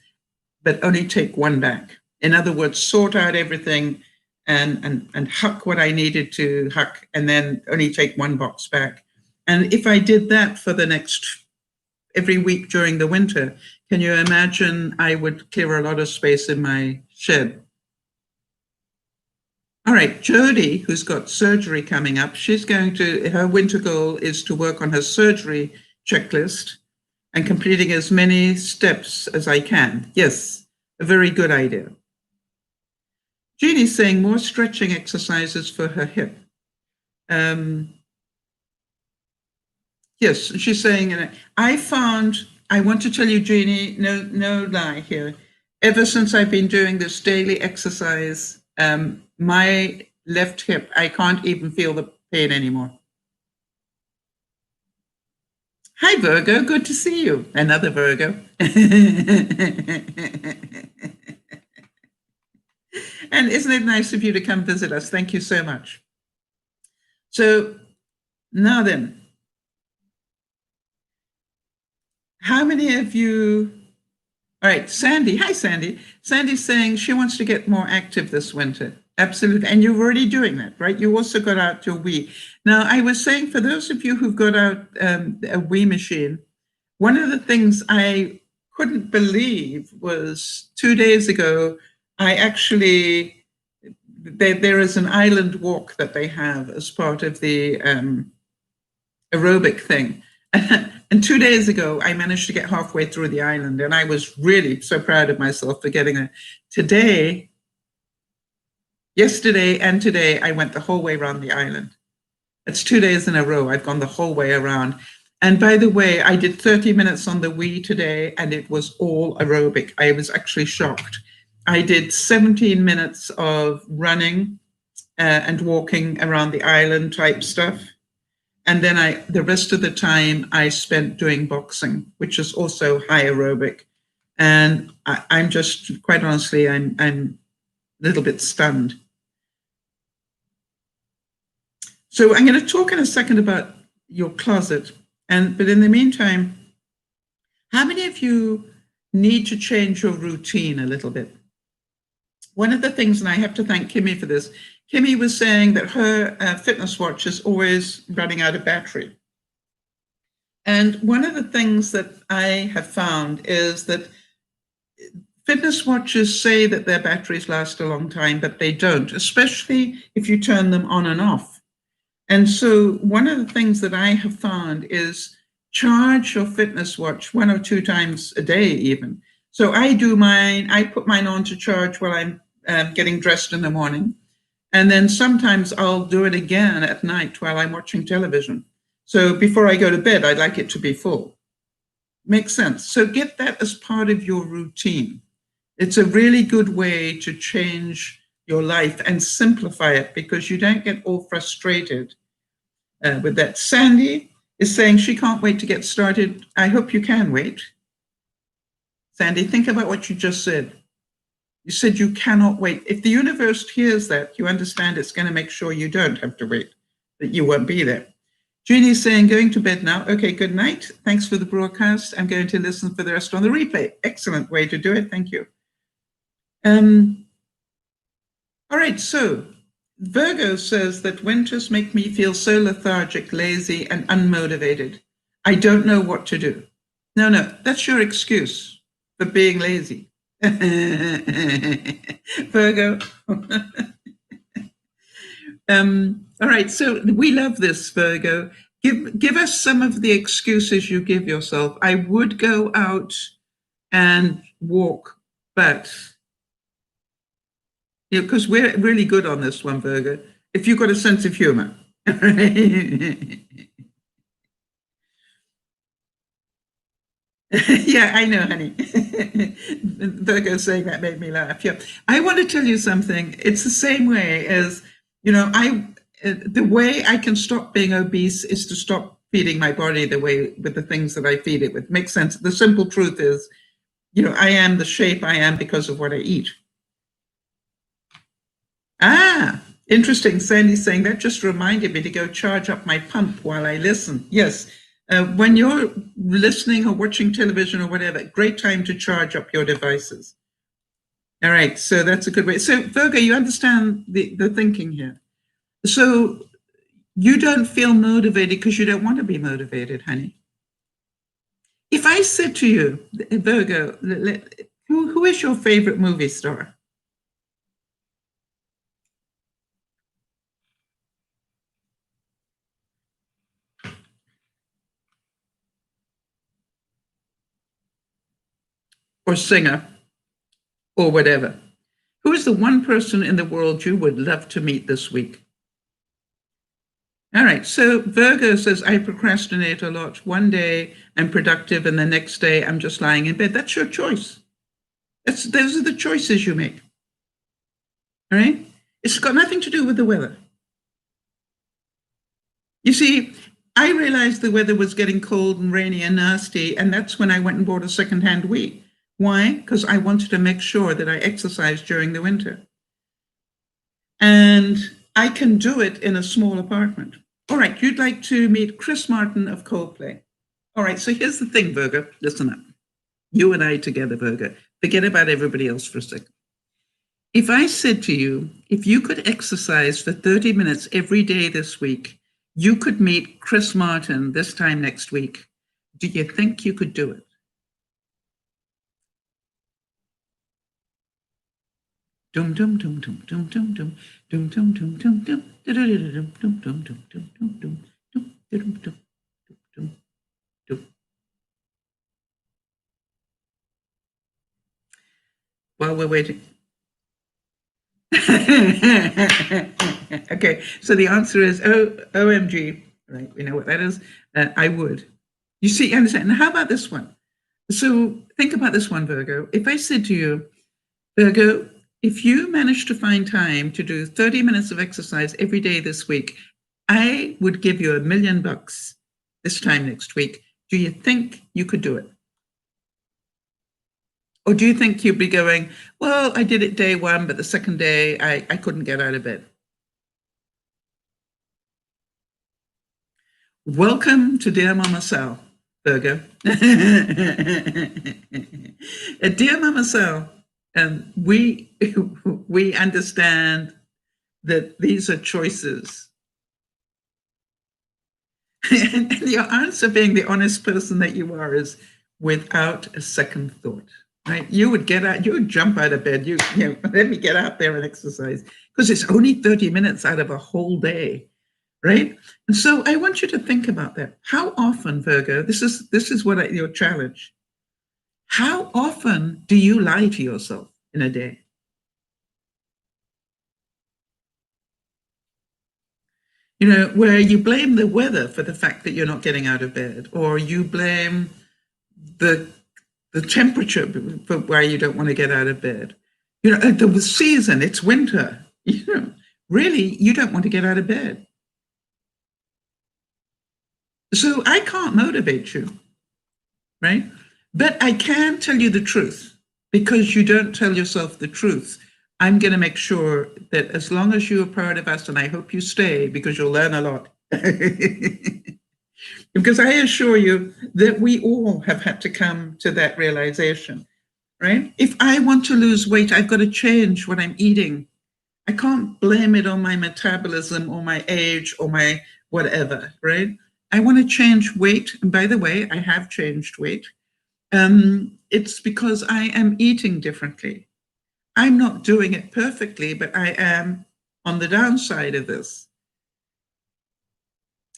A: but only take one back. In other words, sort out everything and huck what I needed to huck, and then only take 1 box back. And if I did that for every week during the winter, can you imagine I would clear a lot of space in my shed? All right, Jody, who's got surgery coming up, her winter goal is to work on her surgery checklist and completing as many steps as I can. Yes, a very good idea. Jeannie's saying more stretching exercises for her hip. Yes, she's saying, I want to tell you, Jeannie, no lie here. Ever since I've been doing this daily exercise, my left hip, I can't even feel the pain anymore. Hi, Virgo. Good to see you. Another Virgo. And isn't it nice of you to come visit us? Thank you so much. So now then, how many of you... All right, Sandy. Hi, Sandy. Sandy's saying she wants to get more active this winter. Absolutely. And you're already doing that, right? You also got out your Wii. Now, I was saying, for those of you who've got out a Wii machine, one of the things I couldn't believe was 2 days ago, there is an island walk that they have as part of the aerobic thing. And 2 days ago, I managed to get halfway through the island, and I was really so proud of myself for getting there. Yesterday and today, I went the whole way around the island. It's 2 days in a row. I've gone the whole way around. And by the way, I did 30 minutes on the Wii today, and it was all aerobic. I was actually shocked. I did 17 minutes of running and walking around the island type stuff. And then the rest of the time I spent doing boxing, which is also high aerobic. And I'm just, quite honestly, I'm a little bit stunned. So I'm going to talk in a second about your closet. But in the meantime, how many of you need to change your routine a little bit? One of the things, and I have to thank Kimmy for this, Kimmy was saying that her fitness watch is always running out of battery. And one of the things that I have found is that fitness watches say that their batteries last a long time, but they don't, especially if you turn them on and off. And so one of the things that I have found is charge your fitness watch 1 or 2 times a day even. So I put mine on to charge while I'm getting dressed in the morning. And then sometimes I'll do it again at night while I'm watching television. So before I go to bed, I'd like it to be full. Makes sense. So get that as part of your routine. It's a really good way to change your life and simplify it, because you don't get all frustrated with that. Sandy is saying she can't wait to get started. I hope you can wait. Sandy, think about what you just said. You said you cannot wait. If the universe hears that, you understand it's going to make sure you don't have to wait, that you won't be there. Jeannie's saying, going to bed now. Okay, good night. Thanks for the broadcast. I'm going to listen for the rest on the replay. Excellent way to do it. Thank you. All right, so Virgo says that winters make me feel so lethargic, lazy, and unmotivated. I don't know what to do. No, that's your excuse for being lazy. Virgo. All right, so we love this, Virgo. Give us some of the excuses you give yourself. I would go out and walk, but because we're really good on this one, Virgo. If you've got a sense of humor. Yeah, I know, honey. Virgo saying that made me laugh. Yeah, I want to tell you something. It's the same way as, the way I can stop being obese is to stop feeding my body the way with the things that I feed it with. Makes sense. The simple truth is, I am the shape I am because of what I eat. Ah, interesting. Sandy's saying that just reminded me to go charge up my pump while I listen. Yes. When you're listening or watching television or whatever, great time to charge up your devices. All right, so that's a good way. So Virgo, you understand the thinking here. So you don't feel motivated because you don't want to be motivated, honey. If I said to you, Virgo, who is your favorite movie star? Or singer, or whatever. Who is the one person in the world you would love to meet this week? All right, so Virgo says, I procrastinate a lot. One day I'm productive and the next day I'm just lying in bed. That's your choice. Those are the choices you make. All right? It's got nothing to do with the weather. You see, I realized the weather was getting cold and rainy and nasty, and that's when I went and bought a secondhand Wii. Why? Because I wanted to make sure that I exercised during the winter. And I can do it in a small apartment. All right, you'd like to meet Chris Martin of Coldplay. All right, so here's the thing, Virgo. Listen up. You and I together, Virgo. Forget about everybody else for a second. If I said to you, if you could exercise for 30 minutes every day this week, you could meet Chris Martin this time next week. Do you think you could do it? Dum dum dum dum dum dum dum dum dum dum dum dum dum dum dum dum dum dum dum. While we're waiting. Okay, so the answer is OMG. Right, we know what that is. I would. You see, understand? Now, how about this one? So think about this one, Virgo. If I said to you, Virgo, if you manage to find time to do 30 minutes of exercise every day this week, I would give you $1 million this time next week. Do you think you could do it? Or do you think you'd be going, well, I did it day one, but the second day I couldn't get out of bed? Welcome to DearMamaSal, Virgo. DearMamaSal, we understand that these are choices. And your answer, being the honest person that you are, is without a second thought. Right? You would get out, you would jump out of bed, let me get out there and exercise, because it's only 30 minutes out of a whole day, right? And so I want you to think about that. How often, Virgo, this is what your challenge. How often do you lie to yourself in a day? Where you blame the weather for the fact that you're not getting out of bed, or you blame the temperature for why you don't want to get out of bed. The season, it's winter. Really, you don't want to get out of bed. So I can't motivate you, right? But I can tell you the truth, because you don't tell yourself the truth. I'm going to make sure that as long as you're part of us, and I hope you stay because you'll learn a lot. Because I assure you that we all have had to come to that realization, right? If I want to lose weight, I've got to change what I'm eating. I can't blame it on my metabolism or my age or my whatever, right? I want to change weight. And by the way, I have changed weight. It's because I am eating differently. I'm not doing it perfectly, but I am on the downside of this.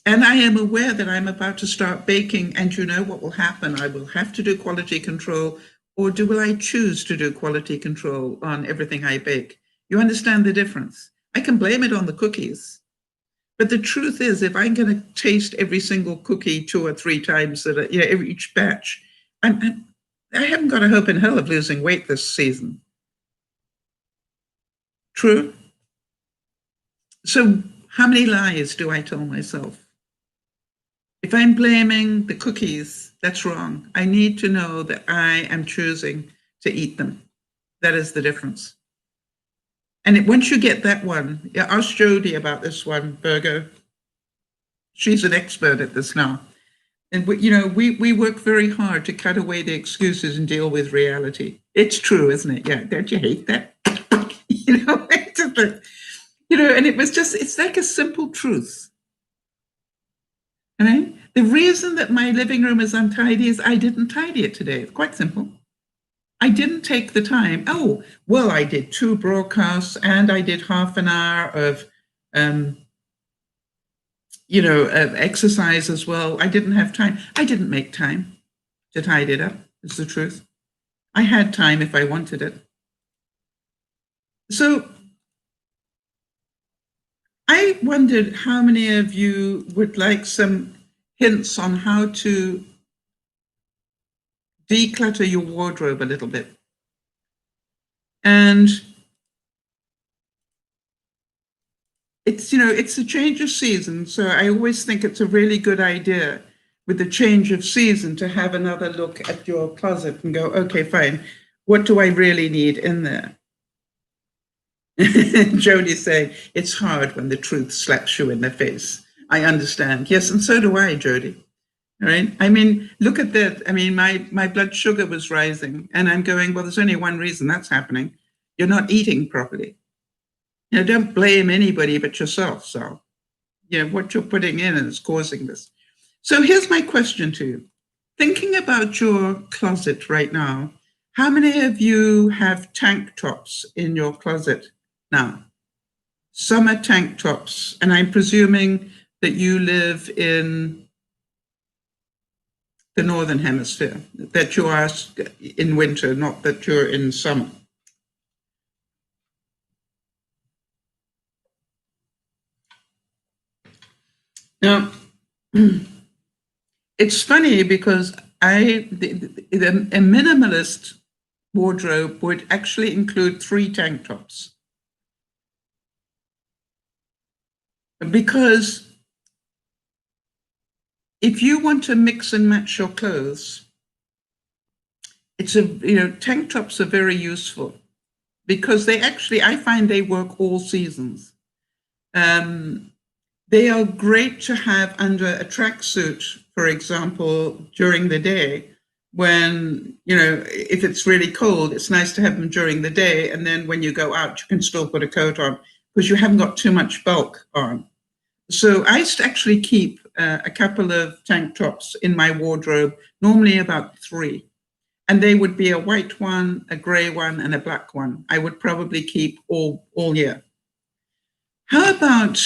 A: And I am aware that I'm about to start baking, and you know what will happen? I will have to do quality control, or will I choose to do quality control on everything I bake? You understand the difference? I can blame it on the cookies. But the truth is, if I'm going to taste every single cookie 2 or 3 times, each batch, I haven't got a hope in hell of losing weight this season. True? So how many lies do I tell myself? If I'm blaming the cookies, that's wrong. I need to know that I am choosing to eat them. That is the difference. And once you get that one, ask Jody about this one, Virgo. She's an expert at this now. And we work very hard to cut away the excuses and deal with reality. It's true, isn't it? Yeah, don't you hate that? And it's like a simple truth. Right? The reason that my living room is untidy is I didn't tidy it today. It's quite simple. I didn't take the time. Oh, well, I did 2 broadcasts and I did half an hour of, exercise as well. I didn't have time. I didn't make time to tidy it up, is the truth. I had time if I wanted it. So I wondered how many of you would like some hints on how to declutter your wardrobe a little bit. And it's a change of season. So I always think it's a really good idea with the change of season to have another look at your closet and go, okay, fine. What do I really need in there? Jody's saying, it's hard when the truth slaps you in the face. I understand. Yes, and so do I, Jody. Right? I mean, look at that. I mean, my blood sugar was rising, and I'm going, well, there's only one reason that's happening. You're not eating properly. Don't blame anybody but yourself. So, what you're putting in is causing this. So here's my question to you. Thinking about your closet right now, how many of you have tank tops in your closet now? Summer tank tops. And I'm presuming that you live in the Northern Hemisphere, that you are in winter, not that you're in summer. Now, it's funny because a minimalist wardrobe would actually include 3 tank tops. Because if you want to mix and match your clothes, tank tops are very useful because I find they work all seasons. They are great to have under a tracksuit, for example, during the day when, if it's really cold, it's nice to have them during the day. And then when you go out, you can still put a coat on because you haven't got too much bulk on. So I actually keep a couple of tank tops in my wardrobe, normally about 3. And they would be a white one, a gray one, and a black one. I would probably keep all year. How about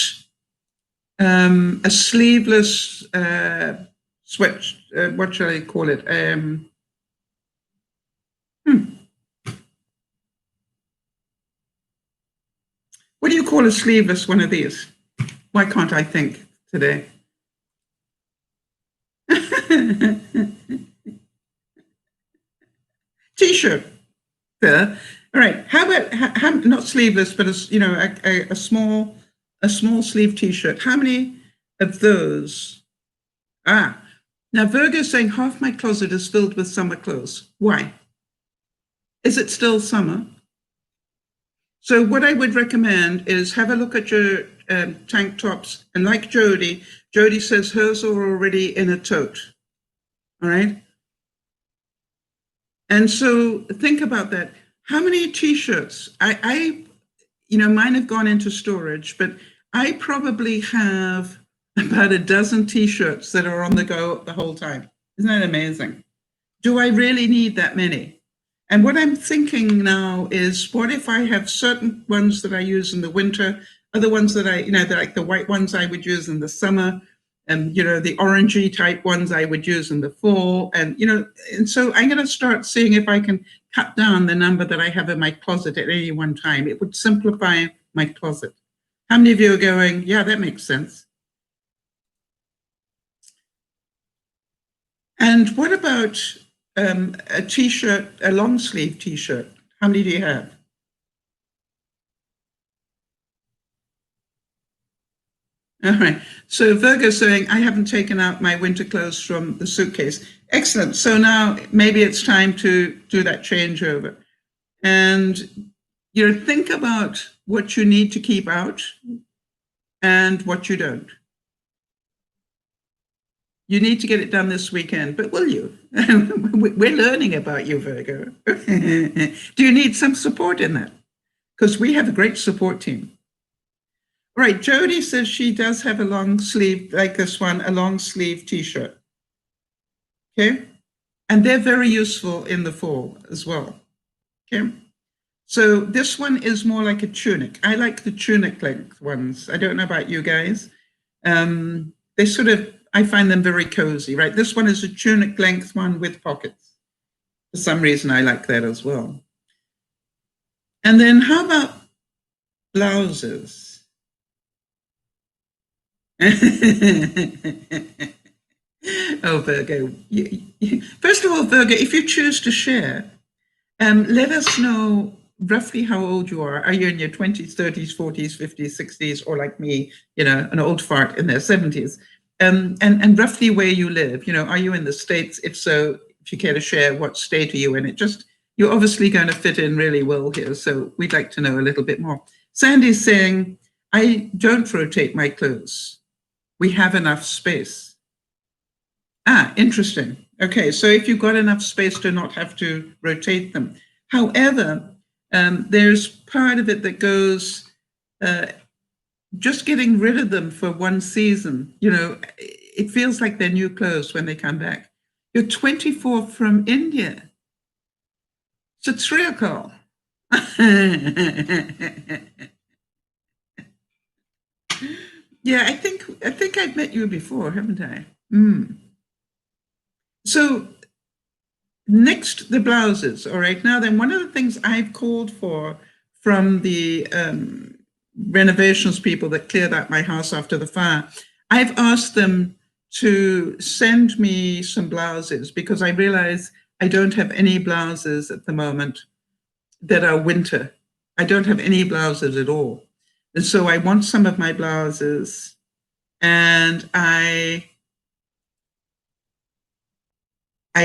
A: a sleeveless sweat, what shall I call it? What do you call a sleeveless one of these? Why can't I think today? T-shirt. There. All right. How about not sleeveless, but a small sleeve T-shirt? How many of those? Now, Virgo is saying half my closet is filled with summer clothes. Why? Is it still summer? So what I would recommend is have a look at your tank tops. And like Jody says hers are already in a tote. All right. And so think about that. How many T-shirts? Mine have gone into storage, but I probably have about a dozen T-shirts that are on the go the whole time. Isn't that amazing? Do I really need that many? And what I'm thinking now is, what if I have certain ones that I use in the winter, other ones that like the white ones I would use in the summer, and the orangey type ones I would use in the fall, and so I'm going to start seeing if I can cut down the number that I have in my closet at any one time. It would simplify my closet. How many of you are going, yeah, that makes sense? And what about a T-shirt, a long sleeve T-shirt? How many do you have? All right. So Virgo's saying, I haven't taken out my winter clothes from the suitcase. Excellent. So now maybe it's time to do that changeover. And, think about what you need to keep out and what you don't. You need to get it done this weekend, but will you? We're learning about you, Virgo. Do you need some support in that? Because we have a great support team. All right, Jody says she does have a long sleeve, like this one, a long sleeve T-shirt. Okay, and they're very useful in the fall as well. Okay, so this one is more like a tunic. I like the tunic length ones. I don't know about you guys. They sort of, I find them very cozy, right? This one is a tunic length one with pockets. For some reason, I like that as well. And then how about blouses? Oh, Virgo. First of all, Virgo, if you choose to share, let us know roughly how old you are. Are you in your 20s, 30s, 40s, 50s, 60s, or like me, an old fart in their 70s? And roughly where you live. Are you in the States? If so, if you care to share, what state are you in? You're obviously going to fit in really well here, so we'd like to know a little bit more. Sandy's saying, I don't rotate my clothes. We have enough space. Interesting. Okay, so if you've got enough space to not have to rotate them. However, there's part of it that goes just getting rid of them for one season. It feels like they're new clothes when they come back. You're 24 from India. It's a call. Yeah, I think I've met you before, haven't I? So next, the blouses. All right. Now then, one of the things I've called for from the renovations people that cleared out my house after the fire, I've asked them to send me some blouses because I realize I don't have any blouses at the moment that are winter. I don't have any blouses at all. And so I want some of my blouses, and I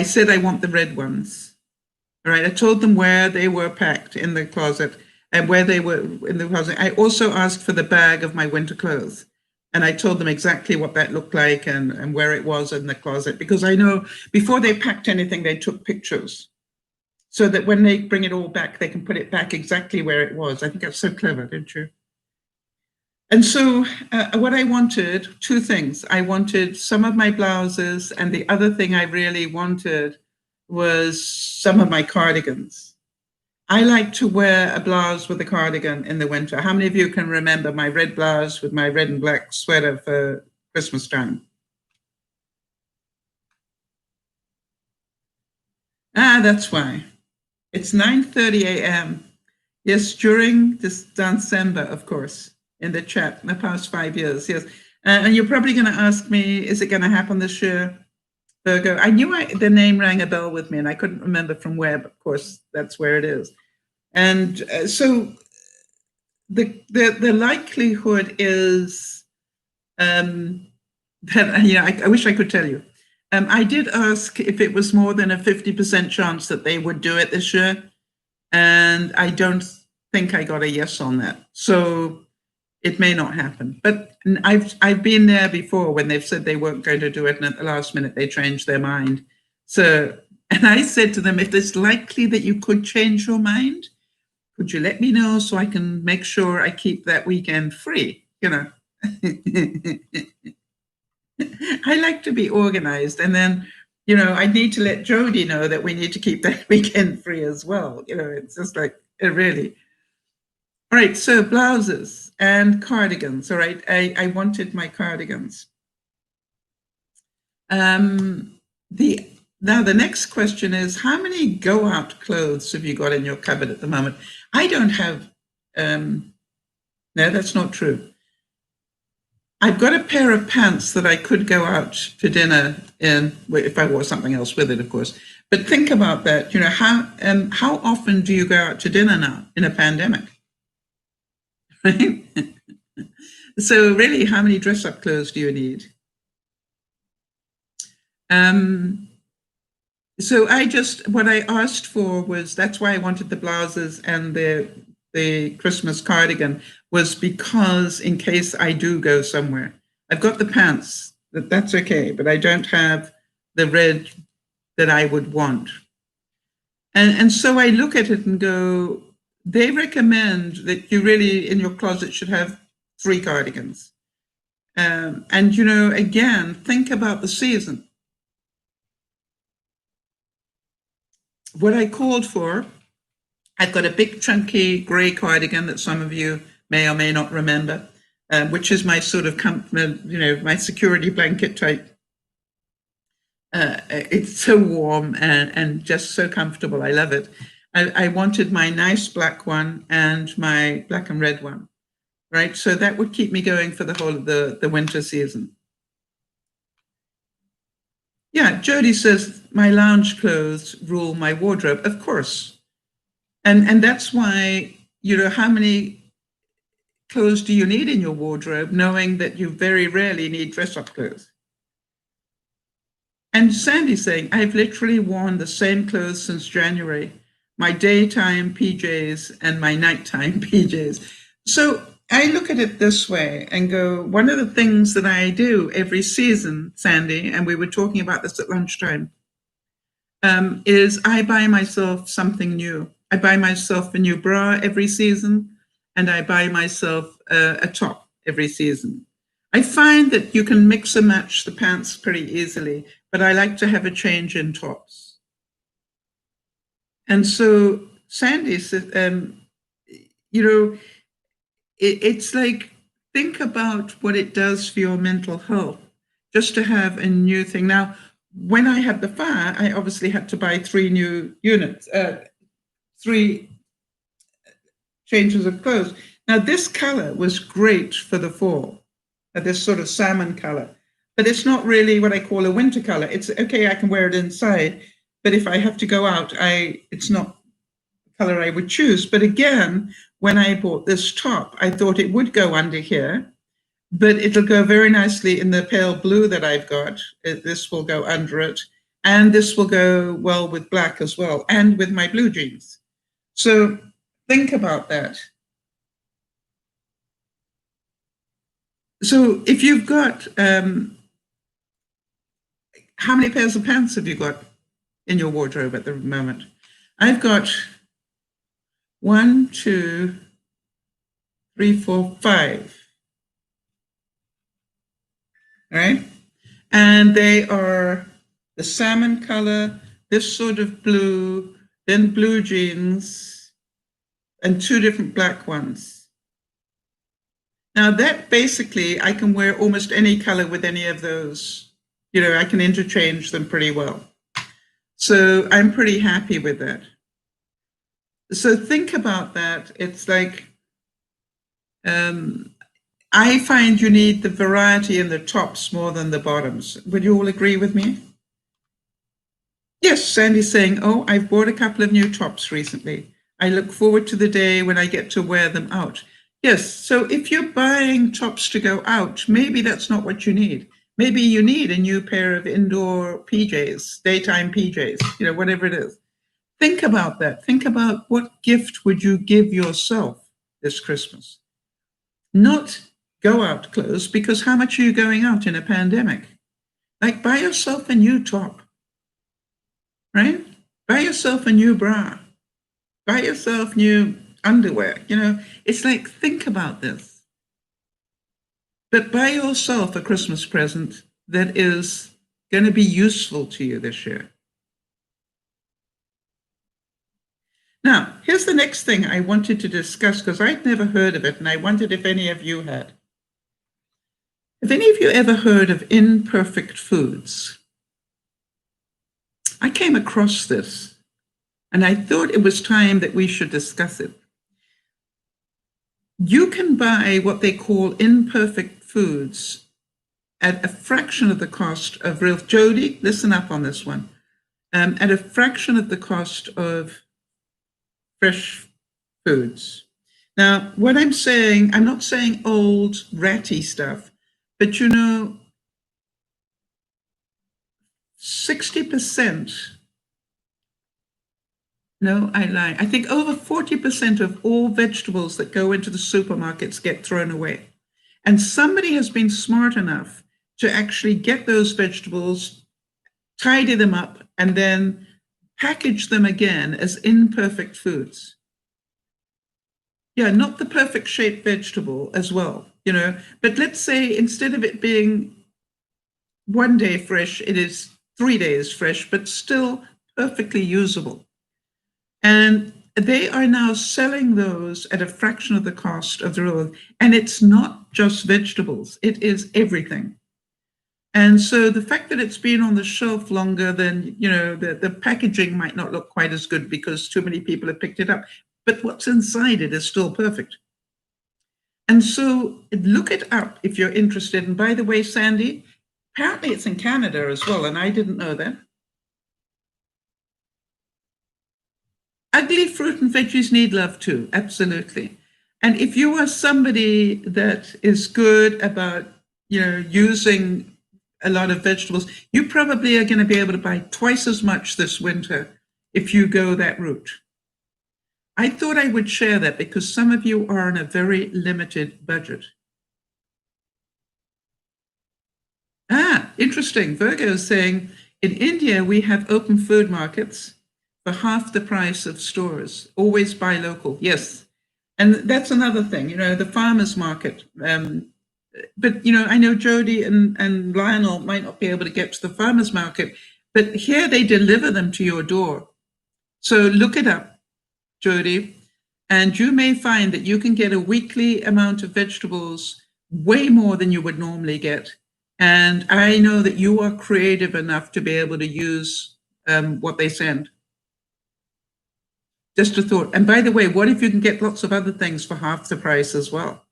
A: said I want the red ones. All right. I told them where they were packed in the closet and where they were in the closet. I also asked for the bag of my winter clothes. And I told them exactly what that looked like and where it was in the closet, because I know before they packed anything, they took pictures so that when they bring it all back, they can put it back exactly where it was. I think that's so clever, don't you? And so what I wanted, two things. I wanted some of my blouses, and the other thing I really wanted was some of my cardigans. I like to wear a blouse with a cardigan in the winter. How many of you can remember my red blouse with my red and black sweater for Christmas time? That's why. It's 9:30 a.m. Yes, during this December, of course, in the chat, in the past 5 years, yes. And you're probably going to ask me, is it going to happen this year, Virgo? I knew the name rang a bell with me, and I couldn't remember from where, but of course, that's where it is. And so the likelihood is that, I wish I could tell you. I did ask if it was more than a 50% chance that they would do it this year, and I don't think I got a yes on that. So it may not happen. But I've been there before when they've said they weren't going to do it, and at the last minute they changed their mind. So, and I said to them, if it's likely that you could change your mind, could you let me know so I can make sure I keep that weekend free? You know. I like to be organized, and then, you know, I need to let Jody know that we need to keep that weekend free as well. You know, it's just like, really. All right, so blouses and cardigans. All right, I wanted my cardigans. Now the next question is, how many go-out clothes have you got in your cupboard at the moment? I don't have, no, that's not true. I've got a pair of pants that I could go out to dinner in, if I wore something else with it, of course. But think about that. You know, how often do you go out to dinner now in a pandemic? Right? So really, how many dress-up clothes do you need? So what I asked for was, that's why I wanted the blouses and the Christmas cardigan, was because in case I do go somewhere. I've got the pants, that's okay, but I don't have the red that I would want. And so I look at it and go, they recommend that you really, in your closet, should have 3 cardigans. And, you know, again, think about the season. What I called for, I've got a big chunky gray cardigan that some of you may or may not remember, which is my sort of comfort, you know, my security blanket type. It's so warm and just so comfortable. I love it. I wanted my nice black one and my black and red one, right? So that would keep me going for the whole of the winter season. Yeah, Jody says, my lounge clothes rule my wardrobe. Of course. And that's why, you know, how many clothes do you need in your wardrobe, knowing that you very rarely need dress-up clothes? And Sandy's saying, I've literally worn the same clothes since January, my daytime PJs and my nighttime PJs. So I look at it this way and go, one of the things that I do every season, Sandy, and we were talking about this at lunchtime, is I buy myself something new. I buy myself a new bra every season, and I buy myself a top every season. I find that you can mix and match the pants pretty easily, but I like to have a change in tops. And so Sandy said, you know, it's like, think about what it does for your mental health, just to have a new thing. Now, when I had the fire, I obviously had to buy 3 new units, 3 changes of clothes. Now, this color was great for the fall, this sort of salmon color, but it's not really what I call a winter color. It's okay, I can wear it inside, but if I have to go out, it's not the color I would choose. But again, when I bought this top, I thought it would go under here, but it'll go very nicely in the pale blue that I've got. This will go under it, and this will go well with black as well, and with my blue jeans. So think about that. So if you've got, how many pairs of pants have you got in your wardrobe at the moment? I've got 1, 2, 3, 4, 5. All right? And they are the salmon color, this sort of blue, then blue jeans, and 2 different black ones. Now that basically, I can wear almost any color with any of those. You know, I can interchange them pretty well. So I'm pretty happy with that. So think about that. It's like, I find you need the variety in the tops more than the bottoms. Would you all agree with me? Yes, Sandy's saying, oh, I've bought a couple of new tops recently. I look forward to the day when I get to wear them out. Yes, so if you're buying tops to go out, maybe that's not what you need. Maybe you need a new pair of indoor PJs, daytime PJs, whatever it is. Think about that. Think about what gift would you give yourself this Christmas? Not go out clothes, because how much are you going out in a pandemic? Like, buy yourself a new top, right? Buy yourself a new bra. Buy yourself new underwear. It's like, think about this. But buy yourself a Christmas present that is going to be useful to you this year. Now, here's the next thing I wanted to discuss, because I'd never heard of it, and I wondered if any of you had. Have any of you ever heard of imperfect foods? I came across this, and I thought it was time that we should discuss it. You can buy what they call imperfect foods at a fraction of the cost of real. Jody, listen up on this one. At a fraction of the cost of fresh foods. Now, what I'm saying, I'm not saying old ratty stuff, but 60%, no, I lie. I think over 40% of all vegetables that go into the supermarkets get thrown away. And somebody has been smart enough to actually get those vegetables, tidy them up, and then package them again as imperfect foods. Yeah, not the perfect shaped vegetable as well, but let's say instead of it being 1 day fresh, it is 3 days fresh, but still perfectly usable. And they are now selling those at a fraction of the cost of the real. And it's not just vegetables, it is everything. And so the fact that it's been on the shelf longer than, the packaging might not look quite as good because too many people have picked it up, but what's inside it is still perfect. And so look it up if you're interested. And by the way, Sandy, apparently it's in Canada as well, and I didn't know that. Ugly fruit and veggies need love too, absolutely. And if you are somebody that is good about, using a lot of vegetables, you probably are going to be able to buy twice as much this winter if you go that route. I thought I would share that because some of you are on a very limited budget. Interesting. Virgo is saying, in India, we have open food markets for half the price of stores. Always buy local. Yes. And that's another thing, the farmer's market. But, I know Jody and Lionel might not be able to get to the farmer's market, but here they deliver them to your door. So look it up, Jody, and you may find that you can get a weekly amount of vegetables, way more than you would normally get. And I know that you are creative enough to be able to use what they send. Just a thought. And by the way, what if you can get lots of other things for half the price as well?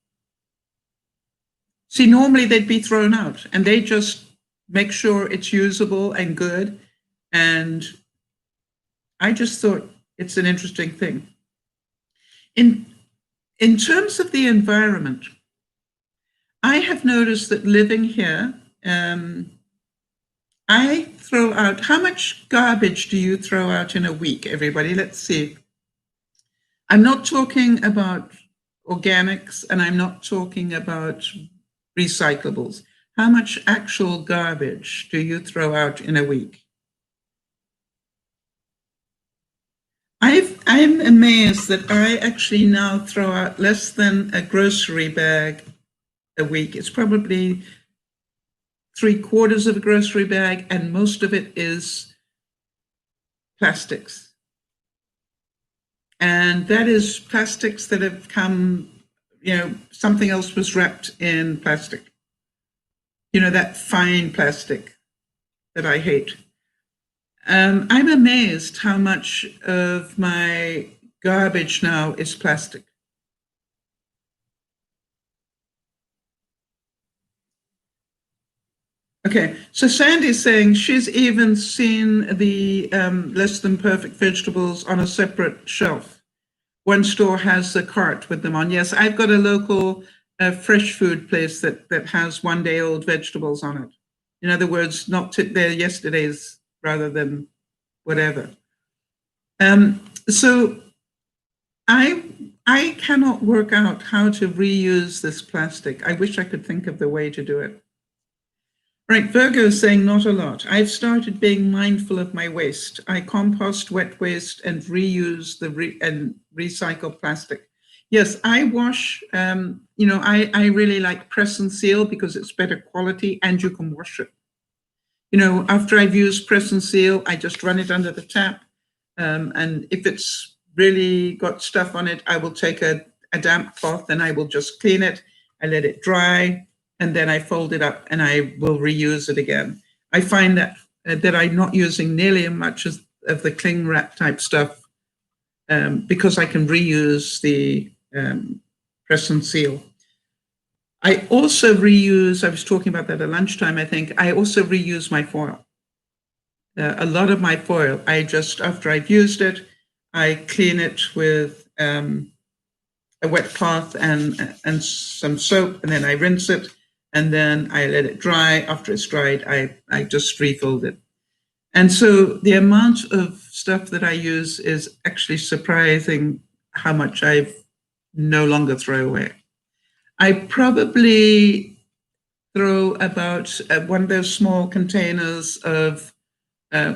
A: See, normally they'd be thrown out, and they just make sure it's usable and good. And I just thought it's an interesting thing. In terms of the environment, I have noticed that living here, I throw out, how much garbage do you throw out in a week, everybody? Let's see. I'm not talking about organics, and I'm not talking about recyclables. How much actual garbage do you throw out in a week? I'm amazed that I actually now throw out less than a grocery bag a week. It's probably 3/4 of a grocery bag, and most of it is plastics. And that is plastics that have come, something else was wrapped in plastic. That fine plastic that I hate. I'm amazed how much of my garbage now is plastic. Okay, so Sandy's saying she's even seen the less than perfect vegetables on a separate shelf. One store has a cart with them on. Yes, I've got a local fresh food place that has 1 day old vegetables on it. In other words, not their yesterdays rather than whatever. So I cannot work out how to reuse this plastic. I wish I could think of the way to do it. Right, Virgo is saying not a lot. I've started being mindful of my waste. I compost wet waste and reuse and recycle plastic. Yes, I wash, I really like press and seal because it's better quality and you can wash it. After I've used press and seal, I just run it under the tap. And if it's really got stuff on it, I will take a damp cloth and I will just clean it. I let it dry and then I fold it up and I will reuse it again. I find that I'm not using nearly as much of the cling wrap type stuff because I can reuse the press and seal. I also reuse, I was talking about that at lunchtime, I think, I also reuse my foil. A lot of my foil, after I've used it, I clean it with a wet cloth and some soap, and then I rinse it, and then I let it dry. After it's dried, I just refold it. And so the amount of stuff that I use is actually surprising how much I no longer throw away. I probably throw about one of those small containers of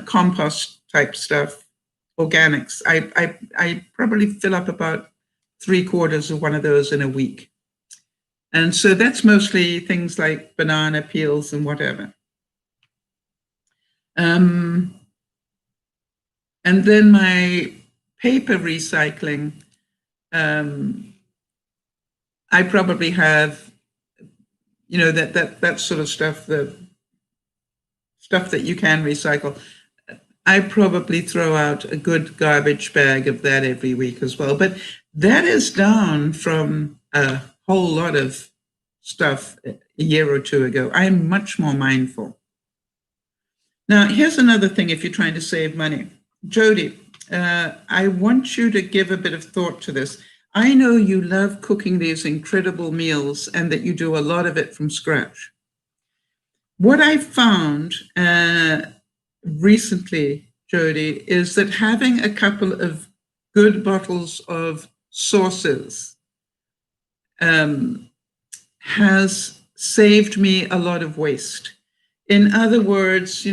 A: compost type stuff, organics. I probably fill up about 3/4 of one of those in a week. And so that's mostly things like banana peels and whatever. And then my paper recycling, I probably have, that sort of stuff, the stuff that you can recycle. I probably throw out a good garbage bag of that every week as well. But that is down from a whole lot of stuff a year or two ago. I'm much more mindful. Now, here's another thing if you're trying to save money. Jody, I want you to give a bit of thought to this. I know you love cooking these incredible meals and that you do a lot of it from scratch. What I found recently, Jody, is that having a couple of good bottles of sauces has saved me a lot of waste. In other words,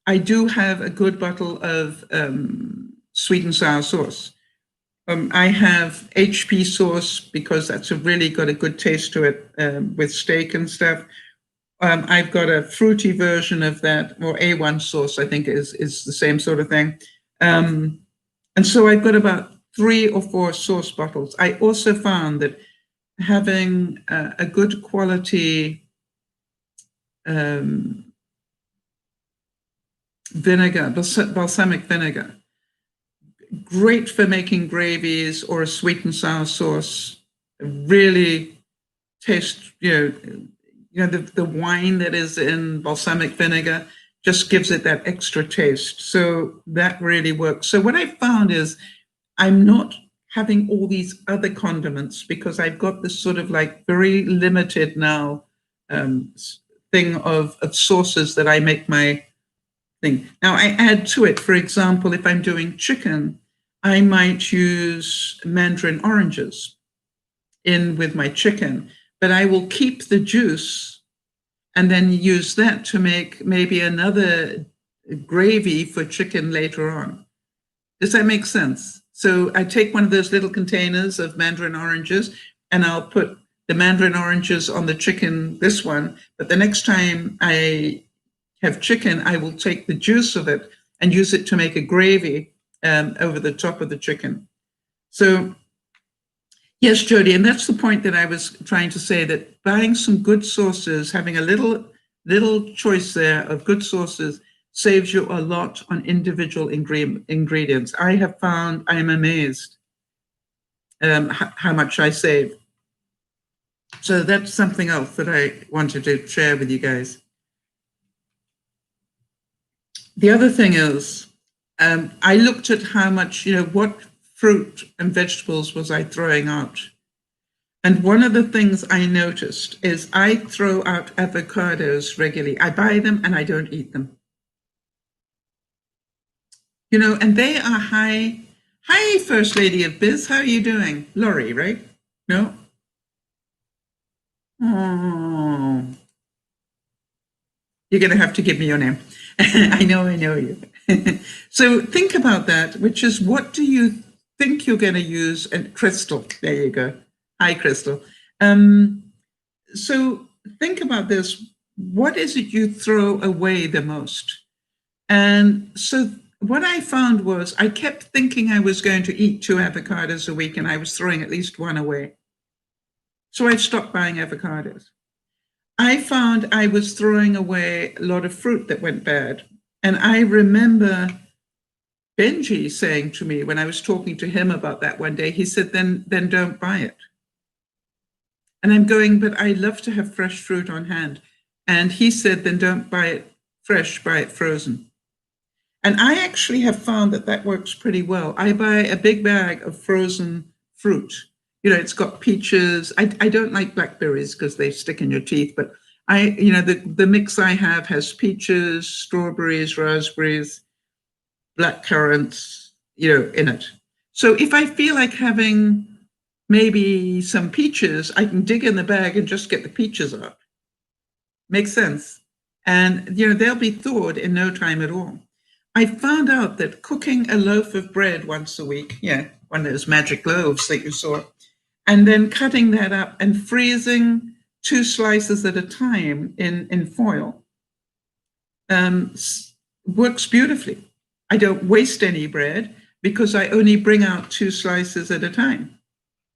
A: I do have a good bottle of sweet and sour sauce. I have HP sauce because that's really got a good taste to it with steak and stuff. I've got a fruity version of that, or A1 sauce, I think is the same sort of thing. And so I've got about 3 or 4 sauce bottles. I also found that having a good quality vinegar, balsamic vinegar, great for making gravies or a sweet and sour sauce, really taste, the wine that is in balsamic vinegar just gives it that extra taste. So that really works. So what I found is I'm not having all these other condiments because I've got this sort of like very limited now thing of sauces that I make my thing. Now I add to it, for example, if I'm doing chicken, I might use mandarin oranges in with my chicken, but I will keep the juice and then use that to make maybe another gravy for chicken later on. Does that make sense? So I take one of those little containers of mandarin oranges and I'll put the mandarin oranges on the chicken, this one, but the next time I have chicken, I will take the juice of it and use it to make a gravy over the top of the chicken. So yes, Jody, and that's the point that I was trying to say, that buying some good sauces, having a little choice there of good sauces saves you a lot on individual ingredients. I have found, I'm amazed how much I save. So that's something else that I wanted to share with you guys. The other thing is, I looked at how much, what fruit and vegetables was I throwing out. And one of the things I noticed is I throw out avocados regularly. I buy them and I don't eat them. And they are high. Hi, First Lady of Biz. How are you doing? Laurie, right? No? Oh, you're going to have to give me your name. I know you. So think about that, which is, what do you think you're going to use? And Crystal, there you go. Hi, Crystal. So think about this. What is it you throw away the most? And so what I found was I kept thinking I was going to eat 2 avocados a week, and I was throwing at least 1 away. So I stopped buying avocados. I found I was throwing away a lot of fruit that went bad. And I remember Benji saying to me when I was talking to him about that one day, he said, then don't buy it. And I'm going, but I love to have fresh fruit on hand. And he said, then don't buy it fresh, buy it frozen. And I actually have found that works pretty well. I buy a big bag of frozen fruit. It's got peaches. I don't like blackberries because they stick in your teeth, but the mix I have has peaches, strawberries, raspberries, black currants, in it. So if I feel like having maybe some peaches, I can dig in the bag and just get the peaches out. Makes sense. And, they'll be thawed in no time at all. I found out that cooking a loaf of bread once a week, one of those magic loaves that you saw, and then cutting that up and freezing 2 slices at a time in foil works beautifully. I don't waste any bread because I only bring out 2 slices at a time.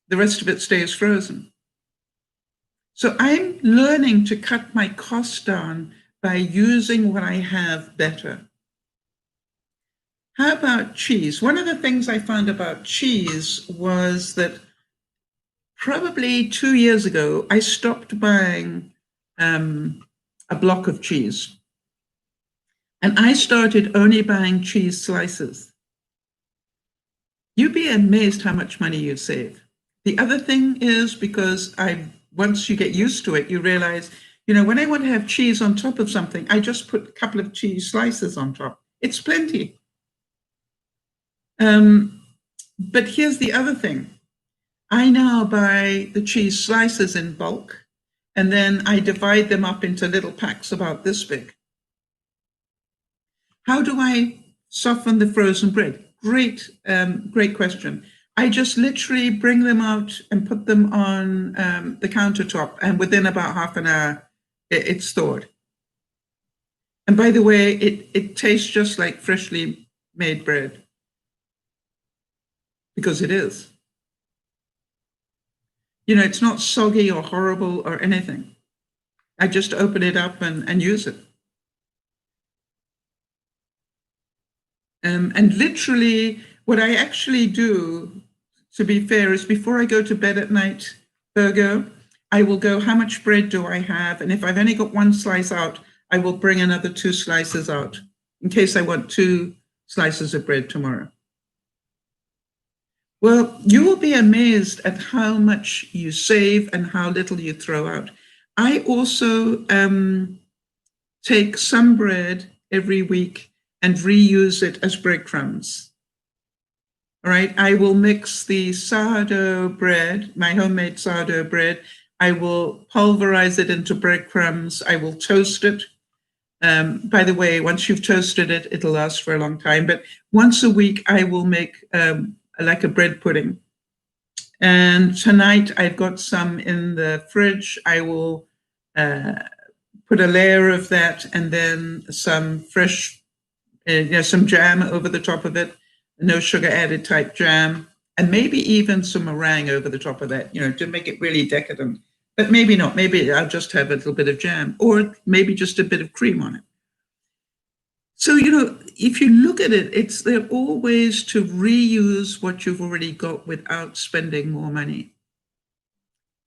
A: The rest of it stays frozen. So I'm learning to cut my costs down by using what I have better. How about cheese? One of the things I found about cheese was that probably 2 years ago, I stopped buying a block of cheese. And I started only buying cheese slices. You'd be amazed how much money you save. The other thing is, because once you get used to it, you realize, when I want to have cheese on top of something, I just put a couple of cheese slices on top. It's plenty. But here's the other thing. I now buy the cheese slices in bulk, and then I divide them up into little packs about this big. How do I soften the frozen bread? Great question. I just literally bring them out and put them on the countertop, and within about half an hour, it's thawed. And by the way, it tastes just like freshly made bread, because it is. It's not soggy or horrible or anything. I just open it up and use it. And literally, what I actually do, to be fair, is before I go to bed at night, Virgo, I will go, how much bread do I have? And if I've only got 1 slice out, I will bring another 2 slices out in case I want 2 slices of bread tomorrow. Well, you will be amazed at how much you save and how little you throw out. I also take some bread every week and reuse it as breadcrumbs. All right, I will mix the sourdough bread, my homemade sourdough bread. I will pulverize it into breadcrumbs. I will toast it. By the way, once you've toasted it, it'll last for a long time. But once a week, I will make like a bread pudding. And tonight I've got some in the fridge. I will put a layer of that and then some fresh, some jam over the top of it, no sugar added type jam, and maybe even some meringue over the top of that, to make it really decadent. But maybe not. Maybe I'll just have a little bit of jam, or maybe just a bit of cream on it. So, if you look at it, there are all ways to reuse what you've already got without spending more money.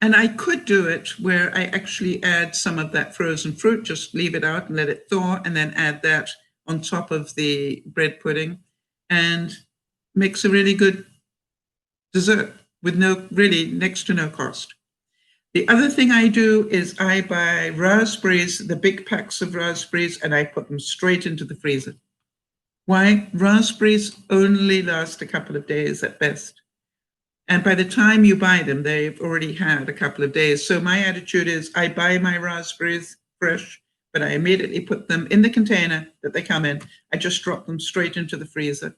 A: And I could do it where I actually add some of that frozen fruit, just leave it out and let it thaw, and then add that on top of the bread pudding, and makes a really good dessert with really next to no cost. The other thing I do is I buy raspberries, the big packs of raspberries, and I put them straight into the freezer. Why? Raspberries only last a couple of days at best. And by the time you buy them, they've already had a couple of days. So my attitude is I buy my raspberries fresh, but I immediately put them in the container that they come in. I just drop them straight into the freezer.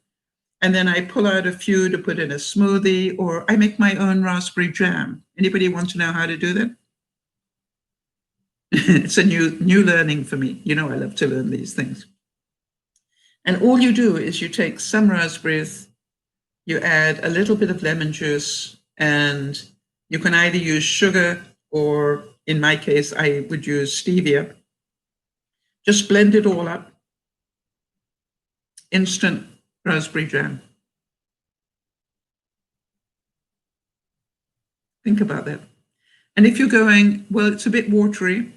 A: And then I pull out a few to put in a smoothie, or I make my own raspberry jam. Anybody want to know how to do that? It's a new learning for me. You know, I love to learn these things. And all you do is you take some raspberries, you add a little bit of lemon juice, and you can either use sugar or, in my case, I would use stevia. Just blend it all up. Instant raspberry jam. Think about that. And if you're going, well, it's a bit watery,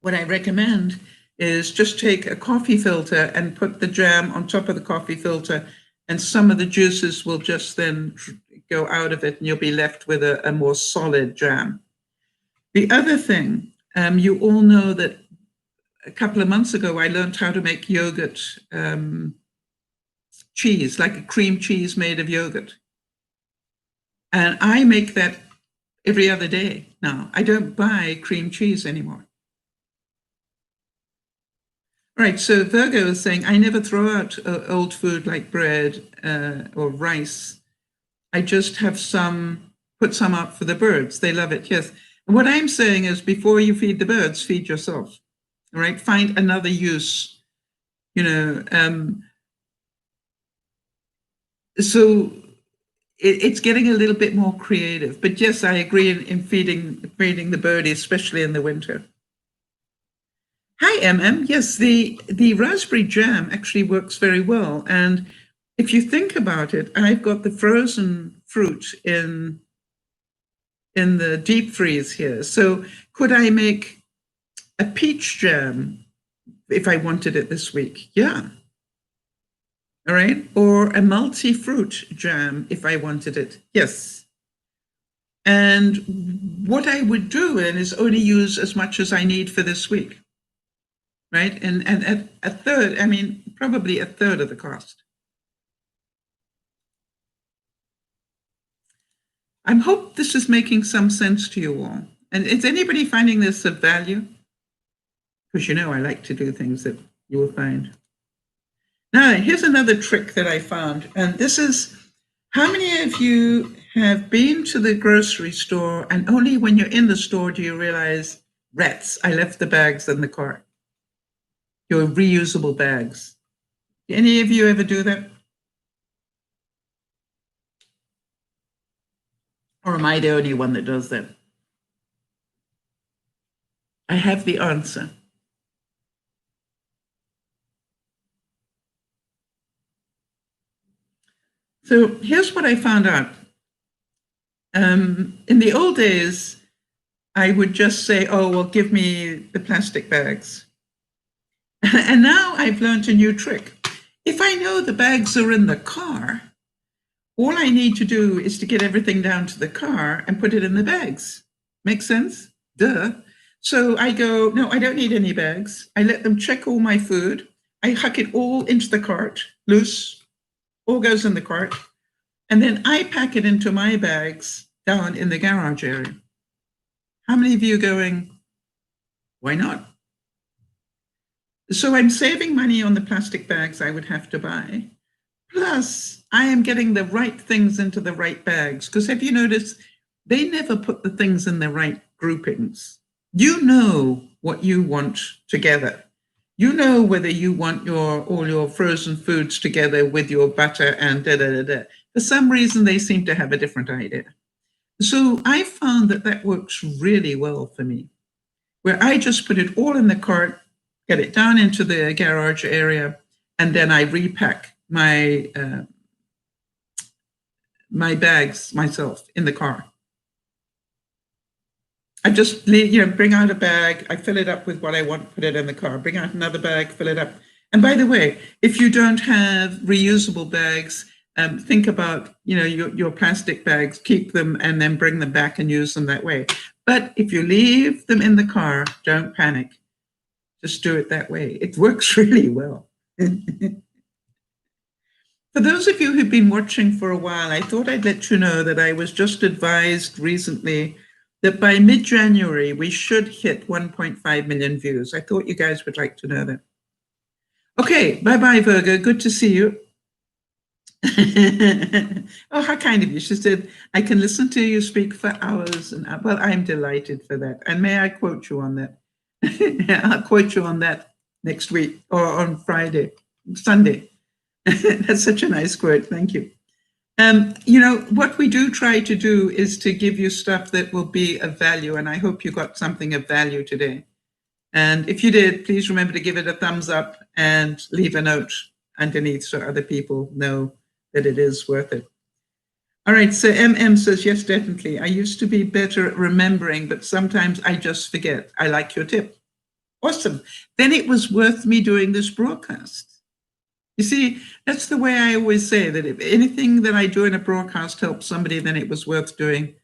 A: what I recommend is just take a coffee filter and put the jam on top of the coffee filter, and some of the juices will just then go out of it and you'll be left with a more solid jam. The other thing, you all know that a couple of months ago, I learned how to make yogurt cheese, like a cream cheese made of yogurt. And I make that every other day now. I don't buy cream cheese anymore. Right, so Virgo is saying, I never throw out old food like bread or rice. I just have put some out for the birds. They love it, yes. And what I'm saying is before you feed the birds, feed yourself, all right? Find another use, you know. So it's getting a little bit more creative. But yes, I agree in feeding the birdies, especially in the winter. Hi, MM. Yes, the raspberry jam actually works very well. And if you think about it, I've got the frozen fruit in the deep freeze here. So could I make a peach jam if I wanted it this week? Yeah. All right. Or a multi-fruit jam if I wanted it. Yes. And what I would do is only use as much as I need for this week. Right? And at a third, I mean, probably a third of the cost. I hope this is making some sense to you all. And is anybody finding this of value? Because you know I like to do things that you will find. Now, here's another trick that I found. And this is, how many of you have been to the grocery store and only when you're in the store do you realize, rats, I left the bags in the cart? Your reusable bags. Any of you ever do that? Or am I the only one that does that? I have the answer. So here's what I found out. In the old days, I would just say, oh, well, give me the plastic bags. And now I've learned a new trick. If I know the bags are in the car, all I need to do is to get everything down to the car and put it in the bags. Make sense? Duh. So I go, no, I don't need any bags. I let them check all my food. I huck it all into the cart, loose, all goes in the cart. And then I pack it into my bags down in the garage area. How many of you are going, why not? So I'm saving money on the plastic bags I would have to buy. Plus, I am getting the right things into the right bags. Because have you noticed, they never put the things in the right groupings. You know what you want together. You know whether you want all your frozen foods together with your butter and da-da-da-da. For some reason, they seem to have a different idea. So I found that works really well for me, where I just put it all in the cart, get it down into the garage area, and then I repack my my bags myself in the car. I just bring out a bag, I fill it up with what I want, put it in the car, bring out another bag, fill it up. And by the way, if you don't have reusable bags, think about your plastic bags, keep them and then bring them back and use them that way. But if you leave them in the car, don't panic. Just do it that way. It works really well. For those of you who've been watching for a while, I thought I'd let you know that I was just advised recently that by mid-January, we should hit 1.5 million views. I thought you guys would like to know that. Okay, bye-bye, Virgo. Good to see you. Oh, how kind of you. She said, I can listen to you speak for hours. And well, I'm delighted for that. And may I quote you on that? I'll quote you on that next week or on Sunday. That's such a nice quote. Thank you. You know, what we do try to do is to give you stuff that will be of value. And I hope you got something of value today. And if you did, please remember to give it a thumbs up and leave a note underneath so other people know that it is worth it. All right, so MM says, yes, definitely. I used to be better at remembering, but sometimes I just forget. I like your tip. Awesome. Then it was worth me doing this broadcast. You see, that's the way I always say that if anything that I do in a broadcast helps somebody, then it was worth doing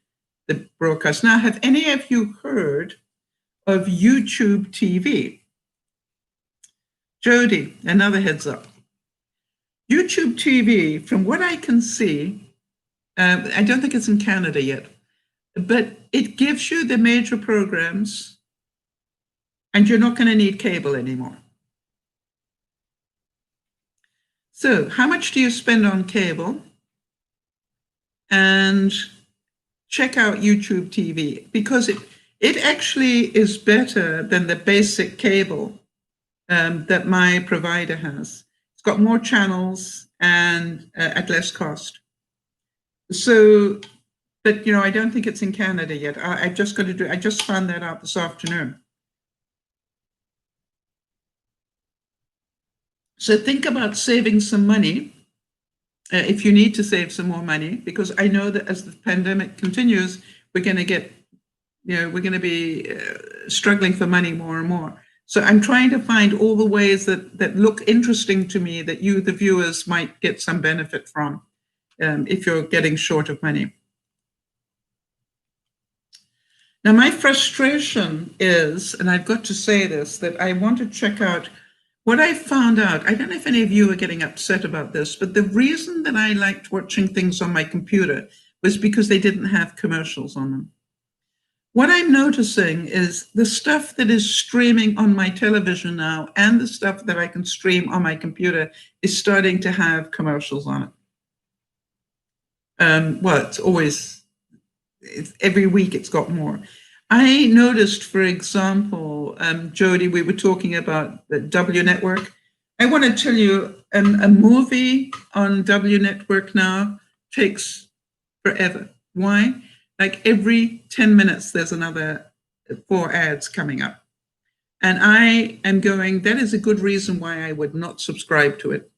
A: the broadcast. Now, have any of you heard of YouTube TV? Jody, another heads up. YouTube TV, from what I can see, I don't think it's in Canada yet, but it gives you the major programs and you're not going to need cable anymore. So how much do you spend on cable? And check out YouTube TV, because it actually is better than the basic cable that my provider has. It's got more channels and at less cost. So, but you know, I don't think it's in Canada yet. I just found that out this afternoon. So think about saving some money if you need to save some more money, because I know that as the pandemic continues, we're going to get, you know, we're going to be struggling for money more and more. So I'm trying to find all the ways that look interesting to me that you, the viewers, might get some benefit from if you're getting short of money. Now, my frustration is, and I've got to say this, that I want to check out what I found out. I don't know if any of you are getting upset about this, but the reason that I liked watching things on my computer was because they didn't have commercials on them. What I'm noticing is the stuff that is streaming on my television now and the stuff that I can stream on my computer is starting to have commercials on it. Well, every week it's got more. I noticed, for example, Jody, we were talking about the W Network. I want to tell you, a movie on W Network now takes forever. Why? Like every 10 minutes, there's another 4 ads coming up. And I am going, that is a good reason why I would not subscribe to it.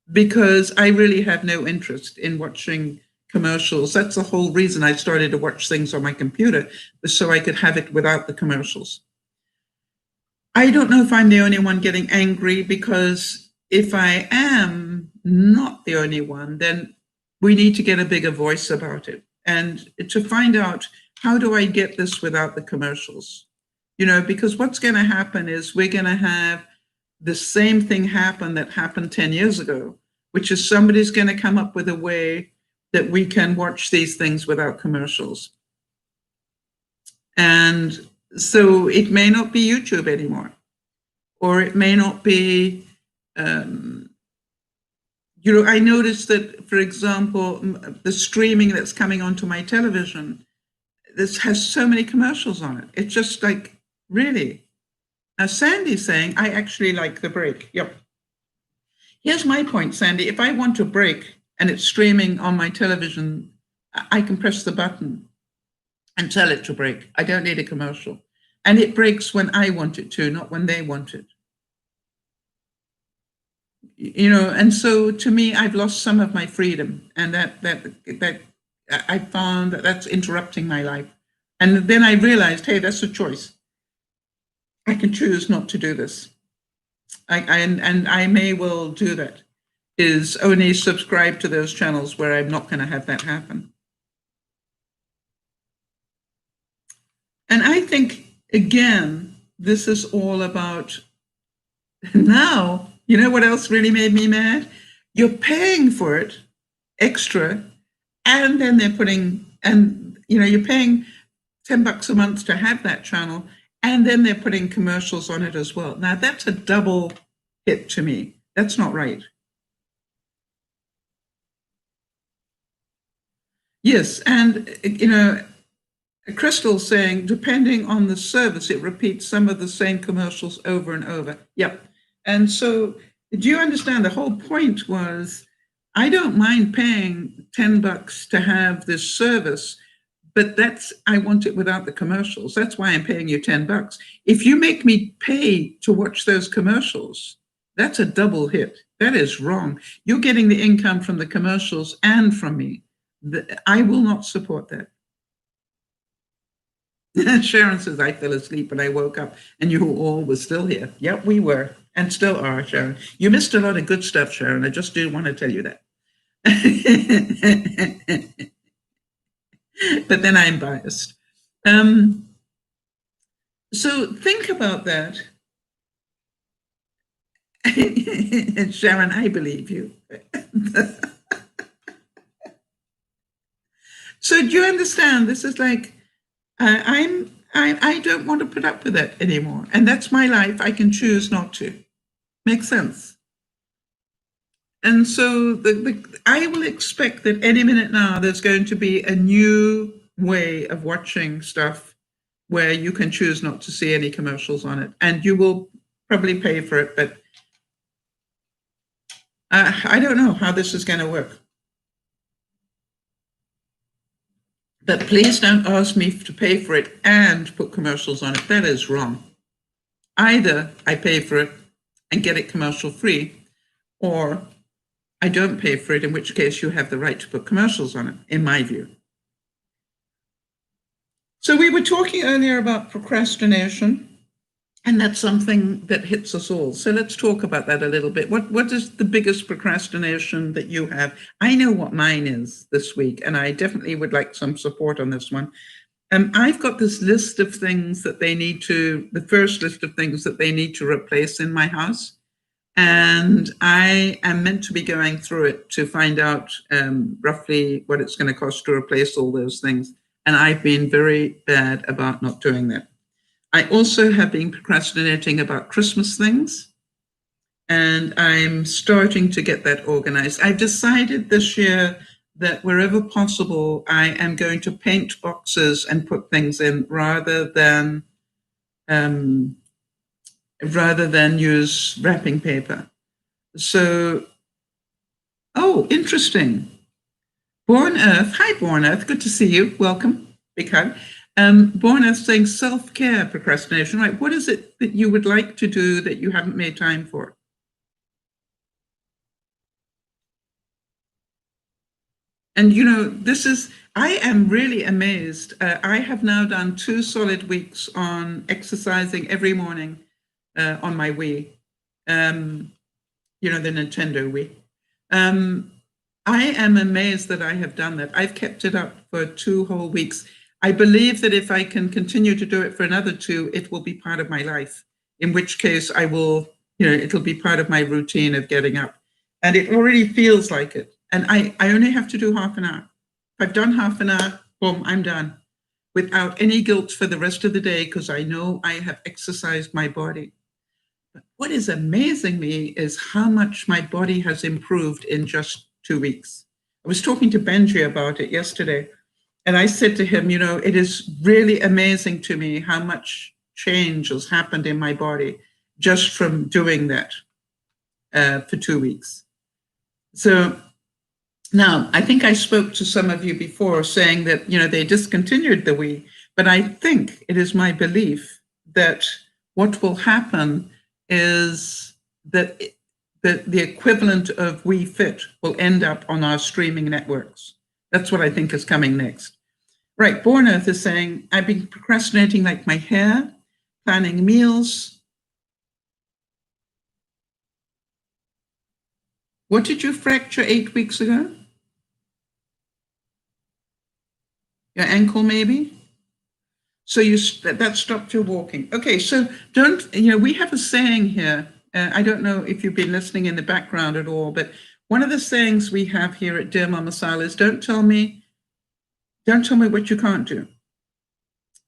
A: Because I really have no interest in watching commercials. That's the whole reason I started to watch things on my computer, was so I could have it without the commercials. I don't know if I'm the only one getting angry, because if I am not the only one, then we need to get a bigger voice about it. And to find out, how do I get this without the commercials? You know, because what's going to happen is we're going to have the same thing happen that happened 10 years ago, which is somebody's going to come up with a way that we can watch these things without commercials. And so it may not be YouTube anymore, or it may not be, you know, I noticed that, for example, the streaming that's coming onto my television, this has so many commercials on it. It's just like, really? Now, Sandy's saying, I actually like the break. Yep. Here's my point, Sandy. If I want a break and it's streaming on my television, I can press the button and tell it to break. I don't need a commercial. And it breaks when I want it to, not when they want it. You know, and so to me, I've lost some of my freedom, and that I found that that's interrupting my life. And then I realized, hey, that's a choice. I can choose not to do this. And I may well do that, is only subscribe to those channels where I'm not going to have that happen. think, again, this is all about now. You know what else really made me mad? You're paying for it extra, and then they're putting, and you're paying $10 a month to have that channel, and then they're putting commercials on it as well. Now that's a double hit to me. That's not right. Yes, and Crystal saying, depending on the service, it repeats some of the same commercials over and over. Yep. And so, do you understand? The whole point was, I don't mind paying $10 to have this service, but I want it without the commercials. That's why I'm paying you $10. If you make me pay to watch those commercials, that's a double hit. That is wrong. You're getting the income from the commercials and from me. I will not support that. Sharon says, I fell asleep and I woke up and you all were still here. Yep, we were and still are, Sharon. You missed a lot of good stuff, Sharon. I just do want to tell you that. But then I'm biased. So think about that. Sharon, I believe you. So do you understand? This is like, I don't want to put up with that anymore. And that's my life. I can choose not to. Makes sense. And so I will expect that any minute now, there's going to be a new way of watching stuff where you can choose not to see any commercials on it. And you will probably pay for it, but I don't know how this is going to work. But please don't ask me to pay for it and put commercials on it. That is wrong. Either I pay for it and get it commercial free, or I don't pay for it, in which case you have the right to put commercials on it, in my view. So we were talking earlier about procrastination, and that's something that hits us all. So let's talk about that a little bit. What is the biggest procrastination that you have? I know what mine is this week, and I definitely would like some support on this one. I've got this list of things that the first list of things that they need to replace in my house. And I am meant to be going through it to find out roughly what it's going to cost to replace all those things. And I've been very bad about not doing that. I also have been procrastinating about Christmas things, and I'm starting to get that organized. I've decided this year that wherever possible, I am going to paint boxes and put things in rather than use wrapping paper. So, oh, interesting. Born Earth, hi Born Earth, good to see you, welcome, big hug. Born Earth saying self-care procrastination, right? What is it that you would like to do that you haven't made time for? And I am really amazed. I have now done 2 solid weeks on exercising every morning on my Wii, the Nintendo Wii. I am amazed that I have done that. I've kept it up for 2 whole weeks. I believe that if I can continue to do it for another 2, it will be part of my life, in which case I will, it'll be part of my routine of getting up. And it already feels like it. And I only have to do half an hour. If I've done half an hour, boom, I'm done. Without any guilt for the rest of the day, because I know I have exercised my body. But what is amazing me is how much my body has improved in just 2 weeks. I was talking to Benji about it yesterday. And I said to him, it is really amazing to me how much change has happened in my body just from doing that for 2 weeks. So now, I think I spoke to some of you before saying that, they discontinued the Wii, but I think it is my belief that what will happen is that the equivalent of Wii Fit will end up on our streaming networks. That's what I think is coming next. Right, Born Earth is saying, I've been procrastinating like my hair, planning meals. What did you fracture 8 weeks ago? Your ankle, maybe? So that stopped your walking. Okay, so don't, we have a saying here. I don't know if you've been listening in the background at all, but one of the sayings we have here at DearMamaSal is don't tell me what you can't do,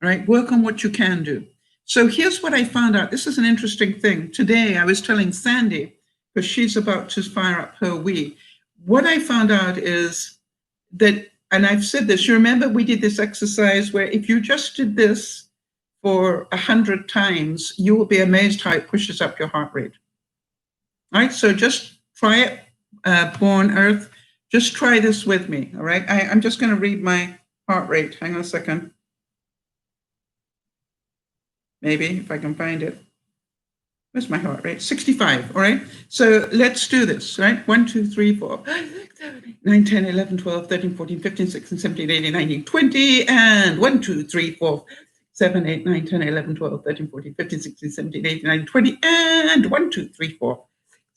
A: right? Work on what you can do. So here's what I found out. This is an interesting thing. Today, I was telling Sandy, because she's about to fire up her Wii. What I found out is that, and I've said this, you remember we did this exercise where if you just did this for 100 times, you will be amazed how it pushes up your heart rate. All right, so just try it, Born Earth. Just try this with me, all right? I'm just going to read my heart rate. Hang on a second. Maybe, if I can find it. Where's my heart rate? 65, all right? So let's do this, right? 1, 2, 3, 4, 5, 6, 7, 8, 9, 10, 11, 12, 13, 14, 15, 16, 17, 18, 19, 20, and 1, 2, 3, 4, 7, 8, 9, 10, 11, 12, 13, 14, 15, 16, 17, 18, 19, 20, and 1, 2, 3, 4,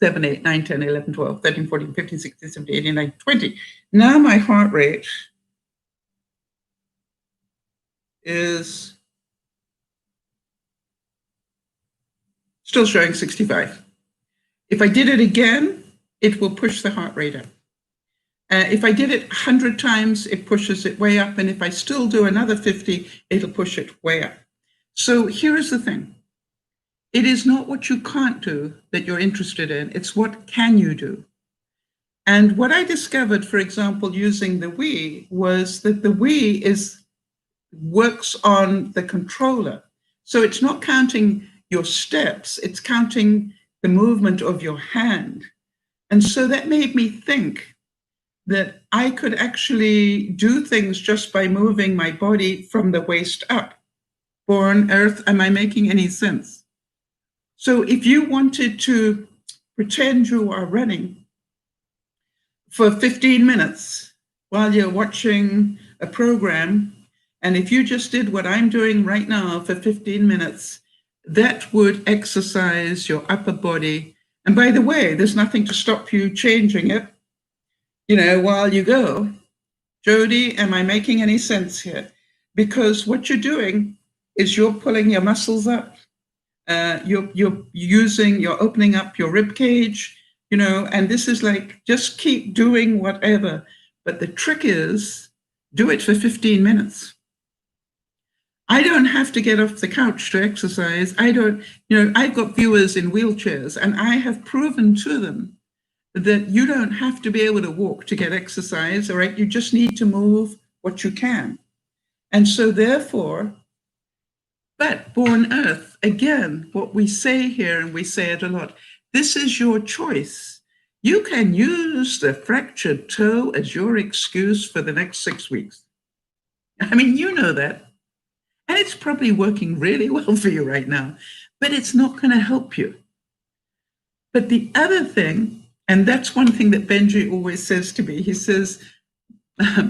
A: 7, 8, 9, 10, 11, 12, 13, 14, 15, 16, 17, 18, 19, 20. Now my heart rate is still showing 65. If I did it again, it will push the heart rate up. If I did it 100 times, it pushes it way up. And if I still do another 50, it'll push it way up. So here's the thing. It is not what you can't do that you're interested in. It's what can you do. And what I discovered, for example, using the Wii, was that the Wii works on the controller. So it's not counting your steps, it's counting the movement of your hand. And so that made me think that I could actually do things just by moving my body from the waist up. Born Earth, am I making any sense? So if you wanted to pretend you are running for 15 minutes while you're watching a program, and if you just did what I'm doing right now for 15 minutes, that would exercise your upper body. And by the way, there's nothing to stop you changing it, while you go. Jody, am I making any sense here? Because what you're doing is you're pulling your muscles up. You're opening up your rib cage, and this is like, just keep doing whatever. But the trick is, do it for 15 minutes. I don't have to get off the couch to exercise. I've got viewers in wheelchairs, and I have proven to them that you don't have to be able to walk to get exercise, all right? You just need to move what you can. And so therefore, but Born Earth, again, what we say here, and we say it a lot, this is your choice. You can use the fractured toe as your excuse for the next 6 weeks. I mean, you know that. And it's probably working really well for you right now, but it's not going to help you. But the other thing, and that's one thing that Benji always says to me, he says,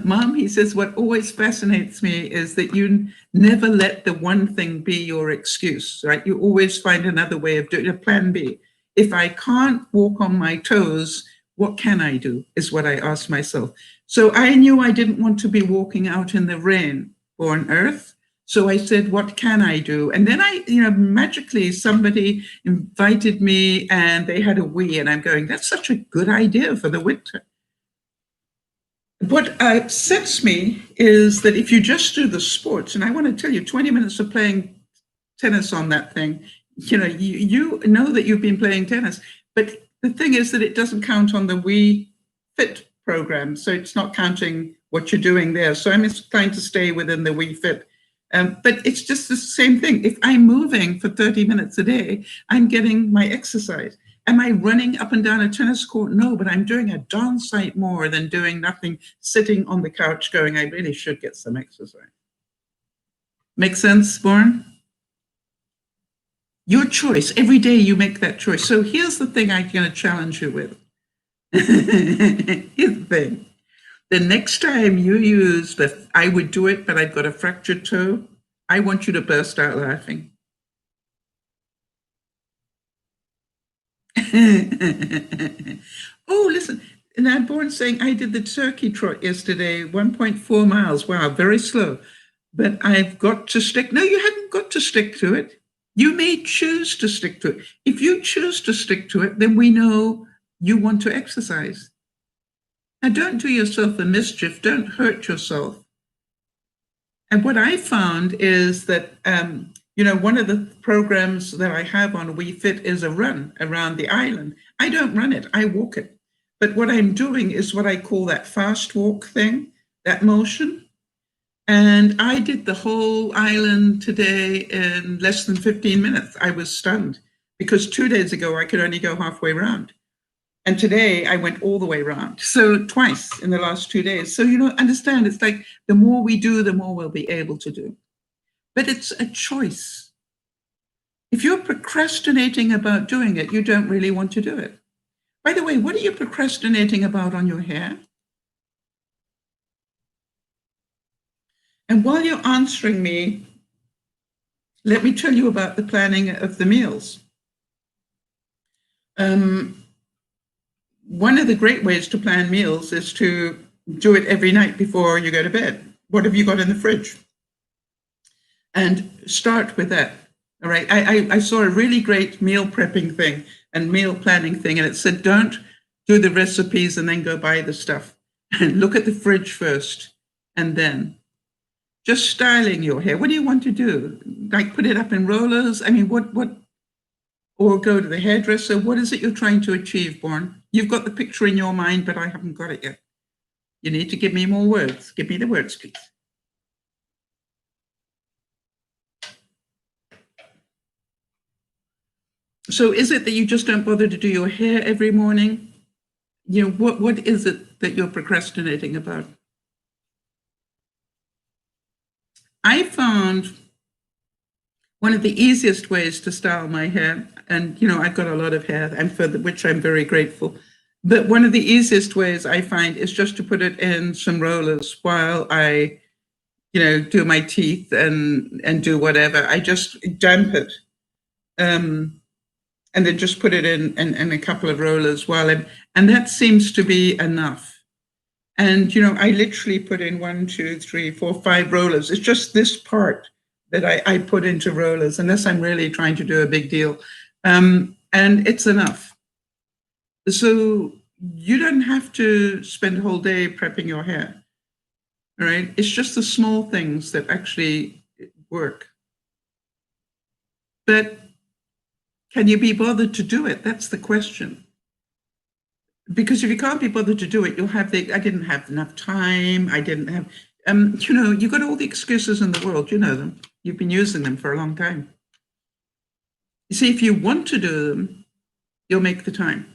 A: Mom, he says, what always fascinates me is that you never let the one thing be your excuse, right? You always find another way of doing it, a plan B. If I can't walk on my toes, what can I do, is what I asked myself. So I knew I didn't want to be walking out in the rain, Born Earth. So I said, what can I do? And then magically somebody invited me and they had a Wii, and I'm going, that's such a good idea for the winter. What upsets me is that if you just do the sports, and I want to tell you, 20 minutes of playing tennis on that thing, you know that you've been playing tennis, but the thing is that it doesn't count on the Wii Fit program. So it's not counting what you're doing there. So I'm trying to stay within the Wii Fit. But it's just the same thing. If I'm moving for 30 minutes a day, I'm getting my exercise. Am I running up and down a tennis court? No, but I'm doing a darn sight more than doing nothing, sitting on the couch going, I really should get some exercise. Make sense, Born? Your choice. Every day you make that choice. So here's the thing I'm going to challenge you with. Here's the thing. The next time you use I would do it, but I've got a fractured toe, I want you to burst out laughing. Oh, listen, and Born saying, I did the turkey trot yesterday, 1.4 miles. Wow, very slow. but I've got to stick. No, you haven't got to stick to it. You may choose to stick to it. If you choose to stick to it, then we know you want to exercise. Now, don't do yourself a mischief. Don't hurt yourself. And what I found is that, one of the programs that I have on WeFit is a run around the island. I don't run it, I walk it. But what I'm doing is what I call that fast walk thing, that motion. And I did the whole island today in less than 15 minutes. I was stunned because 2 days ago, I could only go halfway around. And today I went all the way around. So twice in the last 2 days. So, understand, it's like the more we do, the more we'll be able to do. But it's a choice. If you're procrastinating about doing it, you don't really want to do it. By the way, what are you procrastinating about on your hair? And while you're answering me, let me tell you about the planning of the meals. One of the great ways to plan meals is to do it every night before you go to bed. What have you got in the fridge? And start with that. All right. I saw a really great meal prepping thing and meal planning thing, and it said, don't do the recipes and then go buy the stuff. And look at the fridge first, and then just styling your hair. What do you want to do? Like put it up in rollers? I mean, what, or go to the hairdresser? What is it you're trying to achieve, Born? You've got the picture in your mind, but I haven't got it yet. You need to give me more words. Give me the words, please. So is it that you just don't bother to do your hair every morning? What is it that you're procrastinating about? I found one of the easiest ways to style my hair, and I've got a lot of hair, and for which I'm very grateful. But one of the easiest ways I find is just to put it in some rollers while I, do my teeth and do whatever. I just damp it, and then just put it in a couple of rollers and that seems to be enough. And I literally put in 1, 2, 3, 4, 5 rollers. It's just this part that I put into rollers, unless I'm really trying to do a big deal. And it's enough. So you don't have to spend a whole day prepping your hair, all right? It's just the small things that actually work. But can you be bothered to do it? That's the question. Because if you can't be bothered to do it, you'll have I didn't have enough time, I didn't have, you've got all the excuses in the world, you know them. You've been using them for a long time. You see, if you want to do them, you'll make the time.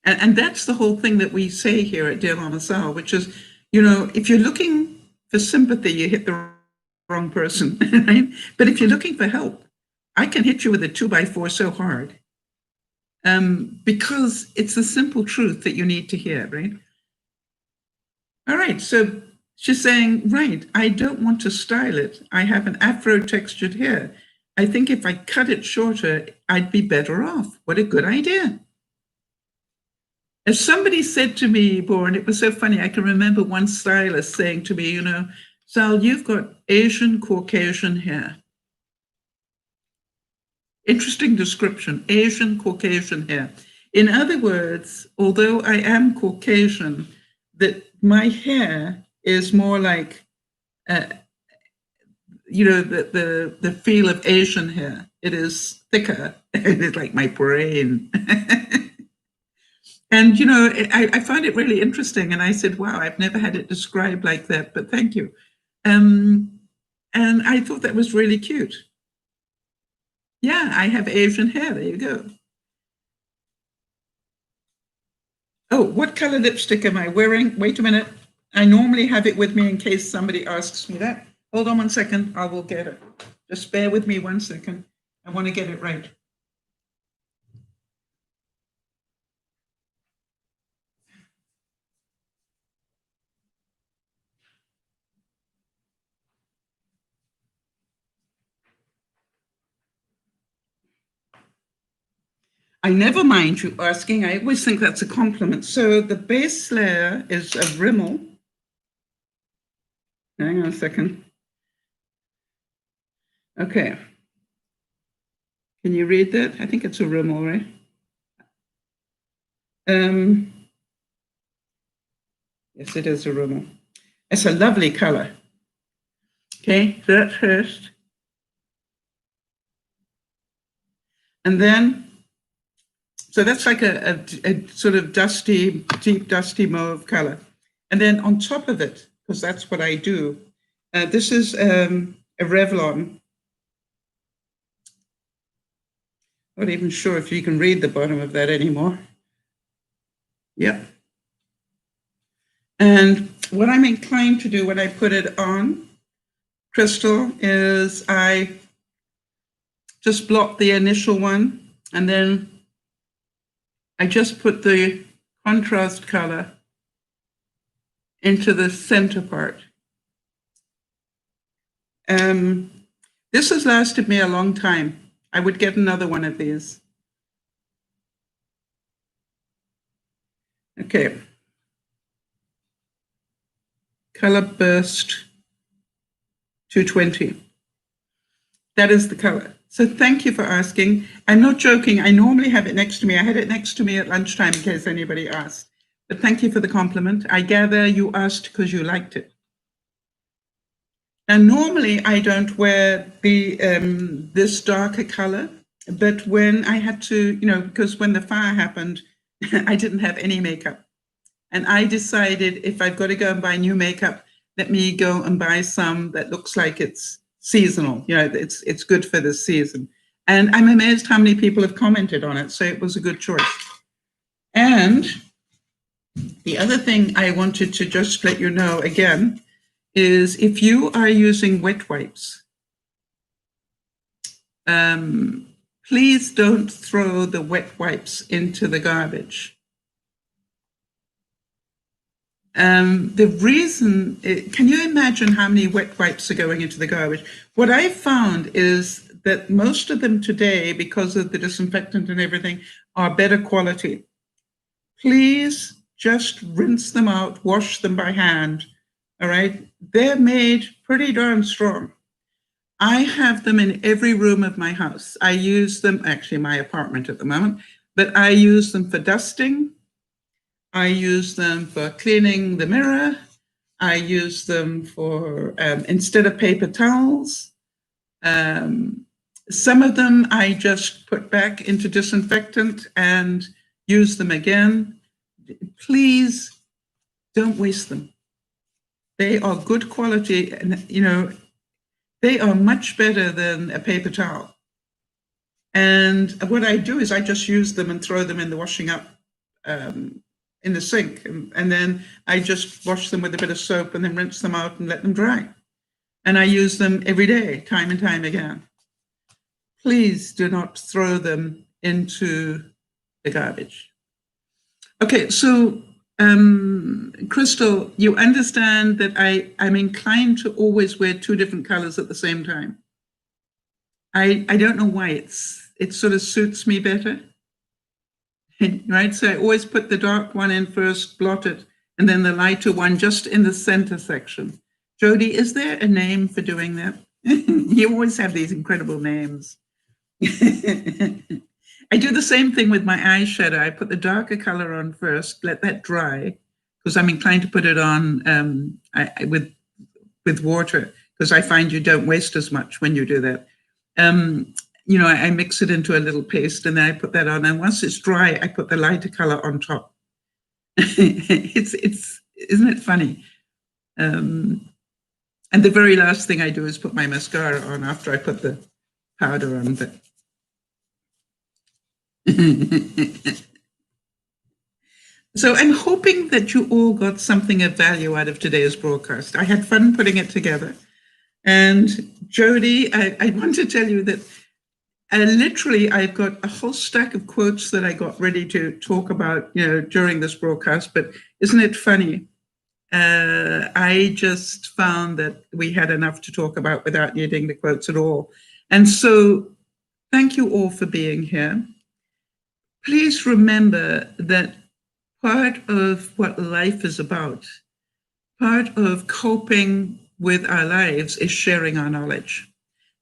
A: And that's the whole thing that we say here at DearMamaSal, which is, if you're looking for sympathy, you hit the wrong person, right? But if you're looking for help, I can hit you with a 2x4 so hard. Because it's the simple truth that you need to hear, right? All right, so she's saying, right, I don't want to style it. I have an afro textured hair. I think if I cut it shorter, I'd be better off. What a good idea. As somebody said to me, Born, it was so funny. I can remember one stylist saying to me, Sal, you've got Asian Caucasian hair. Interesting description, Asian Caucasian hair. In other words, although I am Caucasian, that my hair is more like, the feel of Asian hair. It is thicker. It's like my brain. And, I find it really interesting. And I said, wow, I've never had it described like that, but thank you. And I thought that was really cute. Yeah, I have Asian hair. There you go. Oh, what color lipstick am I wearing? Wait a minute. I normally have it with me in case somebody asks me that. Hold on 1 second. I will get it. Just bear with me 1 second. I want to get it right. I never mind you asking. I always think that's a compliment. So the base layer is a Rimmel. Hang on a second. Okay. Can you read that? I think it's a rimmel, right? Yes, it is a rimmel. It's a lovely color. Okay, that first. And then, so that's like a sort of dusty, deep, dusty mauve color. And then on top of it, because that's what I do, this is a Revlon. Not even sure if you can read the bottom of that anymore. Yep. And what I'm inclined to do when I put it on, Crystal, is I just blot the initial one, and then I just put the contrast color into the center part. This has lasted me a long time. I would get another one of these. Okay. Color burst 220. That is the color. So thank you for asking. I'm not joking. I normally have it next to me. I had it next to me at lunchtime in case anybody asked. But thank you for the compliment. I gather you asked because you liked it. And normally I don't wear the this darker color, but when I had to, because when the fire happened, I didn't have any makeup. And I decided if I've got to go and buy new makeup, let me go and buy some that looks like it's seasonal. It's good for this season. And I'm amazed how many people have commented on it. So it was a good choice. And the other thing I wanted to just let you know again is if you are using wet wipes, please don't throw the wet wipes into the garbage. The reason, can you imagine how many wet wipes are going into the garbage? What I found is that most of them today, because of the disinfectant and everything, are better quality. Please just rinse them out, wash them by hand, all right? They're made pretty darn strong. I have them in every room of my house. I use them, actually my apartment at the moment, but I use them for dusting. I use them for cleaning the mirror. I use them for, instead of paper towels. Some of them I just put back into disinfectant and use them again. Please don't waste them. They are good quality and, they are much better than a paper towel. And what I do is I just use them and throw them in the washing up in the sink. And then I just wash them with a bit of soap and then rinse them out and let them dry. And I use them every day, time and time again. Please do not throw them into the garbage. Okay, so Crystal, you understand that I'm inclined to always wear two different colors at the same time. I don't know why it sort of suits me better. Right, so I always put the dark one in first, blot it, and then the lighter one just in the center section. Jody, is there a name for doing that? You always have these incredible names. I do the same thing with my eyeshadow. I put the darker color on first, let that dry, because I'm inclined to put it on with water, because I find you don't waste as much when you do that. I mix it into a little paste and then I put that on. And once it's dry, I put the lighter color on top. Isn't it funny? And the very last thing I do is put my mascara on after I put the powder on. But so I'm hoping that you all got something of value out of today's broadcast. I had fun putting it together. And Jody, I want to tell you that literally, I've got a whole stack of quotes that I got ready to talk about, during this broadcast. But isn't it funny? I just found that we had enough to talk about without needing the quotes at all. And so thank you all for being here. Please remember that part of what life is about, part of coping with our lives is sharing our knowledge.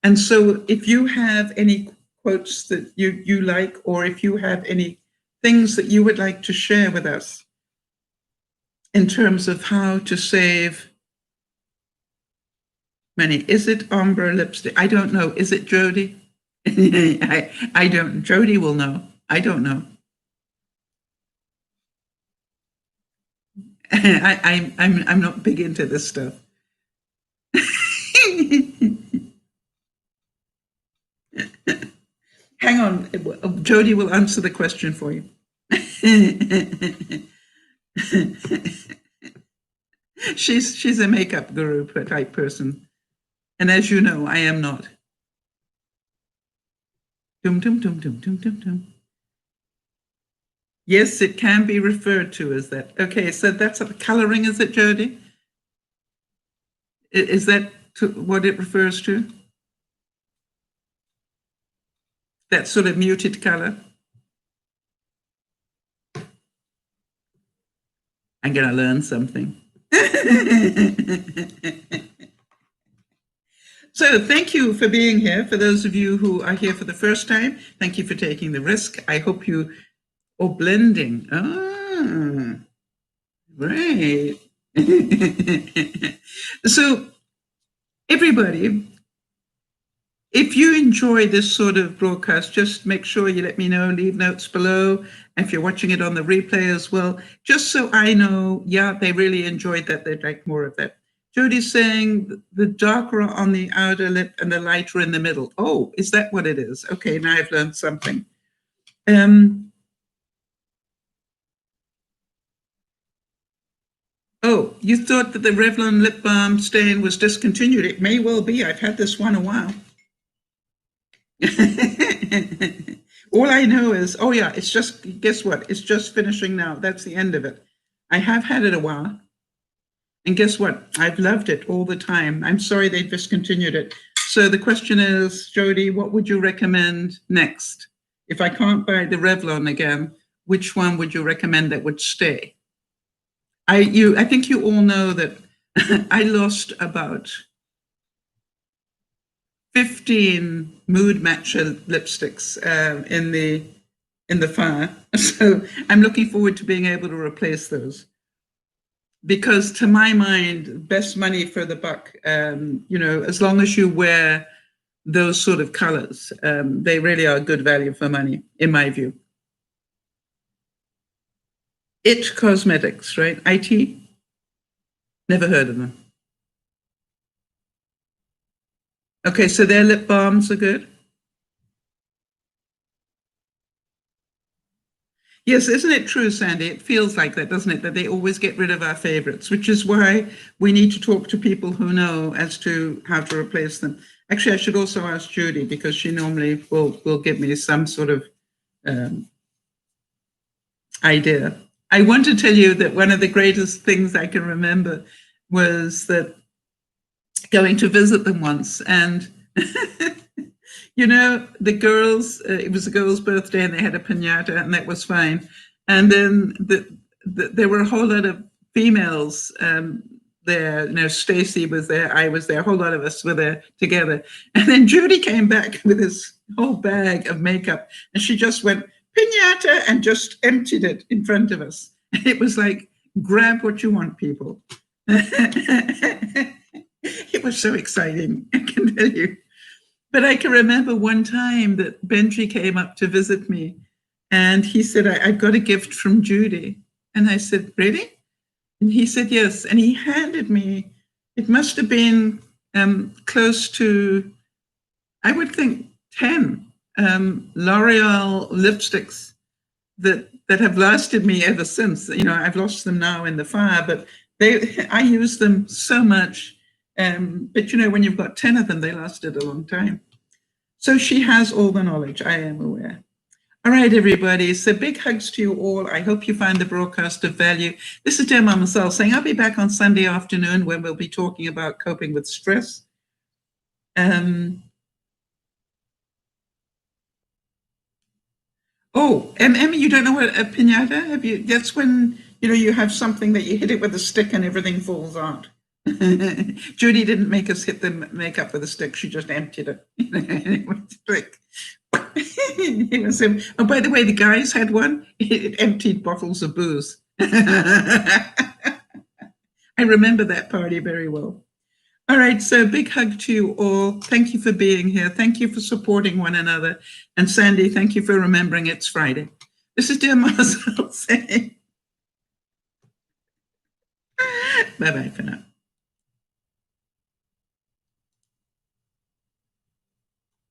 A: And so if you have any quotes that you like, or if you have any things that you would like to share with us in terms of how to save money. Is it ombre lipstick? I don't know. Is it Jody? I don't. Jody will know. I don't know. I'm not big into this stuff. Hang on, Jody will answer the question for you. She's a makeup guru type person, and as you know, I am not. Dum dum dum dum dum dum dum. Yes, it can be referred to as that. Okay, so that's a coloring, is it, Jody? Is that what it refers to? That sort of muted color? I'm going to learn something. So thank you for being here. For those of you who are here for the first time, thank you for taking the risk. I hope you, or blending. Ah, right. So everybody, if you enjoy this sort of broadcast, just make sure you let me know, leave notes below. If you're watching it on the replay as well, just so I know, yeah, they really enjoyed that, they'd like more of that. Jody's saying the darker on the outer lip and the lighter in the middle. Oh, is that what it is? Okay, now I've learned something. Oh, you thought that the Revlon lip balm stain was discontinued. It may well be. I've had this one a while. All I know is, oh yeah, it's just, guess what? It's just finishing now. That's the end of it. I have had it a while. And guess what? I've loved it all the time. I'm sorry they discontinued it. So the question is, Jody, what would you recommend next? If I can't buy the Revlon again, which one would you recommend that would stay? I think you all know that I lost about 15 mood matcher lipsticks in the fire. So I'm looking forward to being able to replace those. Because to my mind, best money for the buck, as long as you wear those sort of colors, they really are good value for money, in my view. It Cosmetics, right? IT? Never heard of them. Okay, so their lip balms are good? Yes, isn't it true, Sandy? It feels like that, doesn't it? That they always get rid of our favorites, which is why we need to talk to people who know as to how to replace them. Actually, I should also ask Judy, because she normally will give me some sort of idea. I want to tell you that one of the greatest things I can remember was that going to visit them once, and the girls, it was a girl's birthday and they had a piñata, and that was fine. And then there were a whole lot of females there. Stacy was there, I was there, a whole lot of us were there together. And then Judy came back with this whole bag of makeup, and she just went, piñata, and just emptied it in front of us. It was like, grab what you want, people. It was so exciting, I can tell you. But I can remember one time that Benji came up to visit me, and he said, I've got a gift from Judy. And I said, really? And he said, yes. And he handed me, it must have been close to, I would think, 10 L'Oreal lipsticks that have lasted me ever since. I've lost them now in the fire, but I use them so much. But when you've got 10 of them, they lasted a long time. So she has all the knowledge, I am aware. All right, everybody. So big hugs to you all. I hope you find the broadcast of value. This is DearMamaSal saying I'll be back on Sunday afternoon when we'll be talking about coping with stress. Oh, Emmy, you don't know what a piñata? Have you? That's when you have something that you hit it with a stick and everything falls out. Judy didn't make us hit the makeup with a stick. She just emptied it. It was like, it was him. Oh, by the way, the guys had one. It emptied bottles of booze. I remember that party very well. All right, so big hug to you all. Thank you for being here. Thank you for supporting one another. And Sandy, thank you for remembering it's Friday. This is DearMamaSal saying bye-bye for now.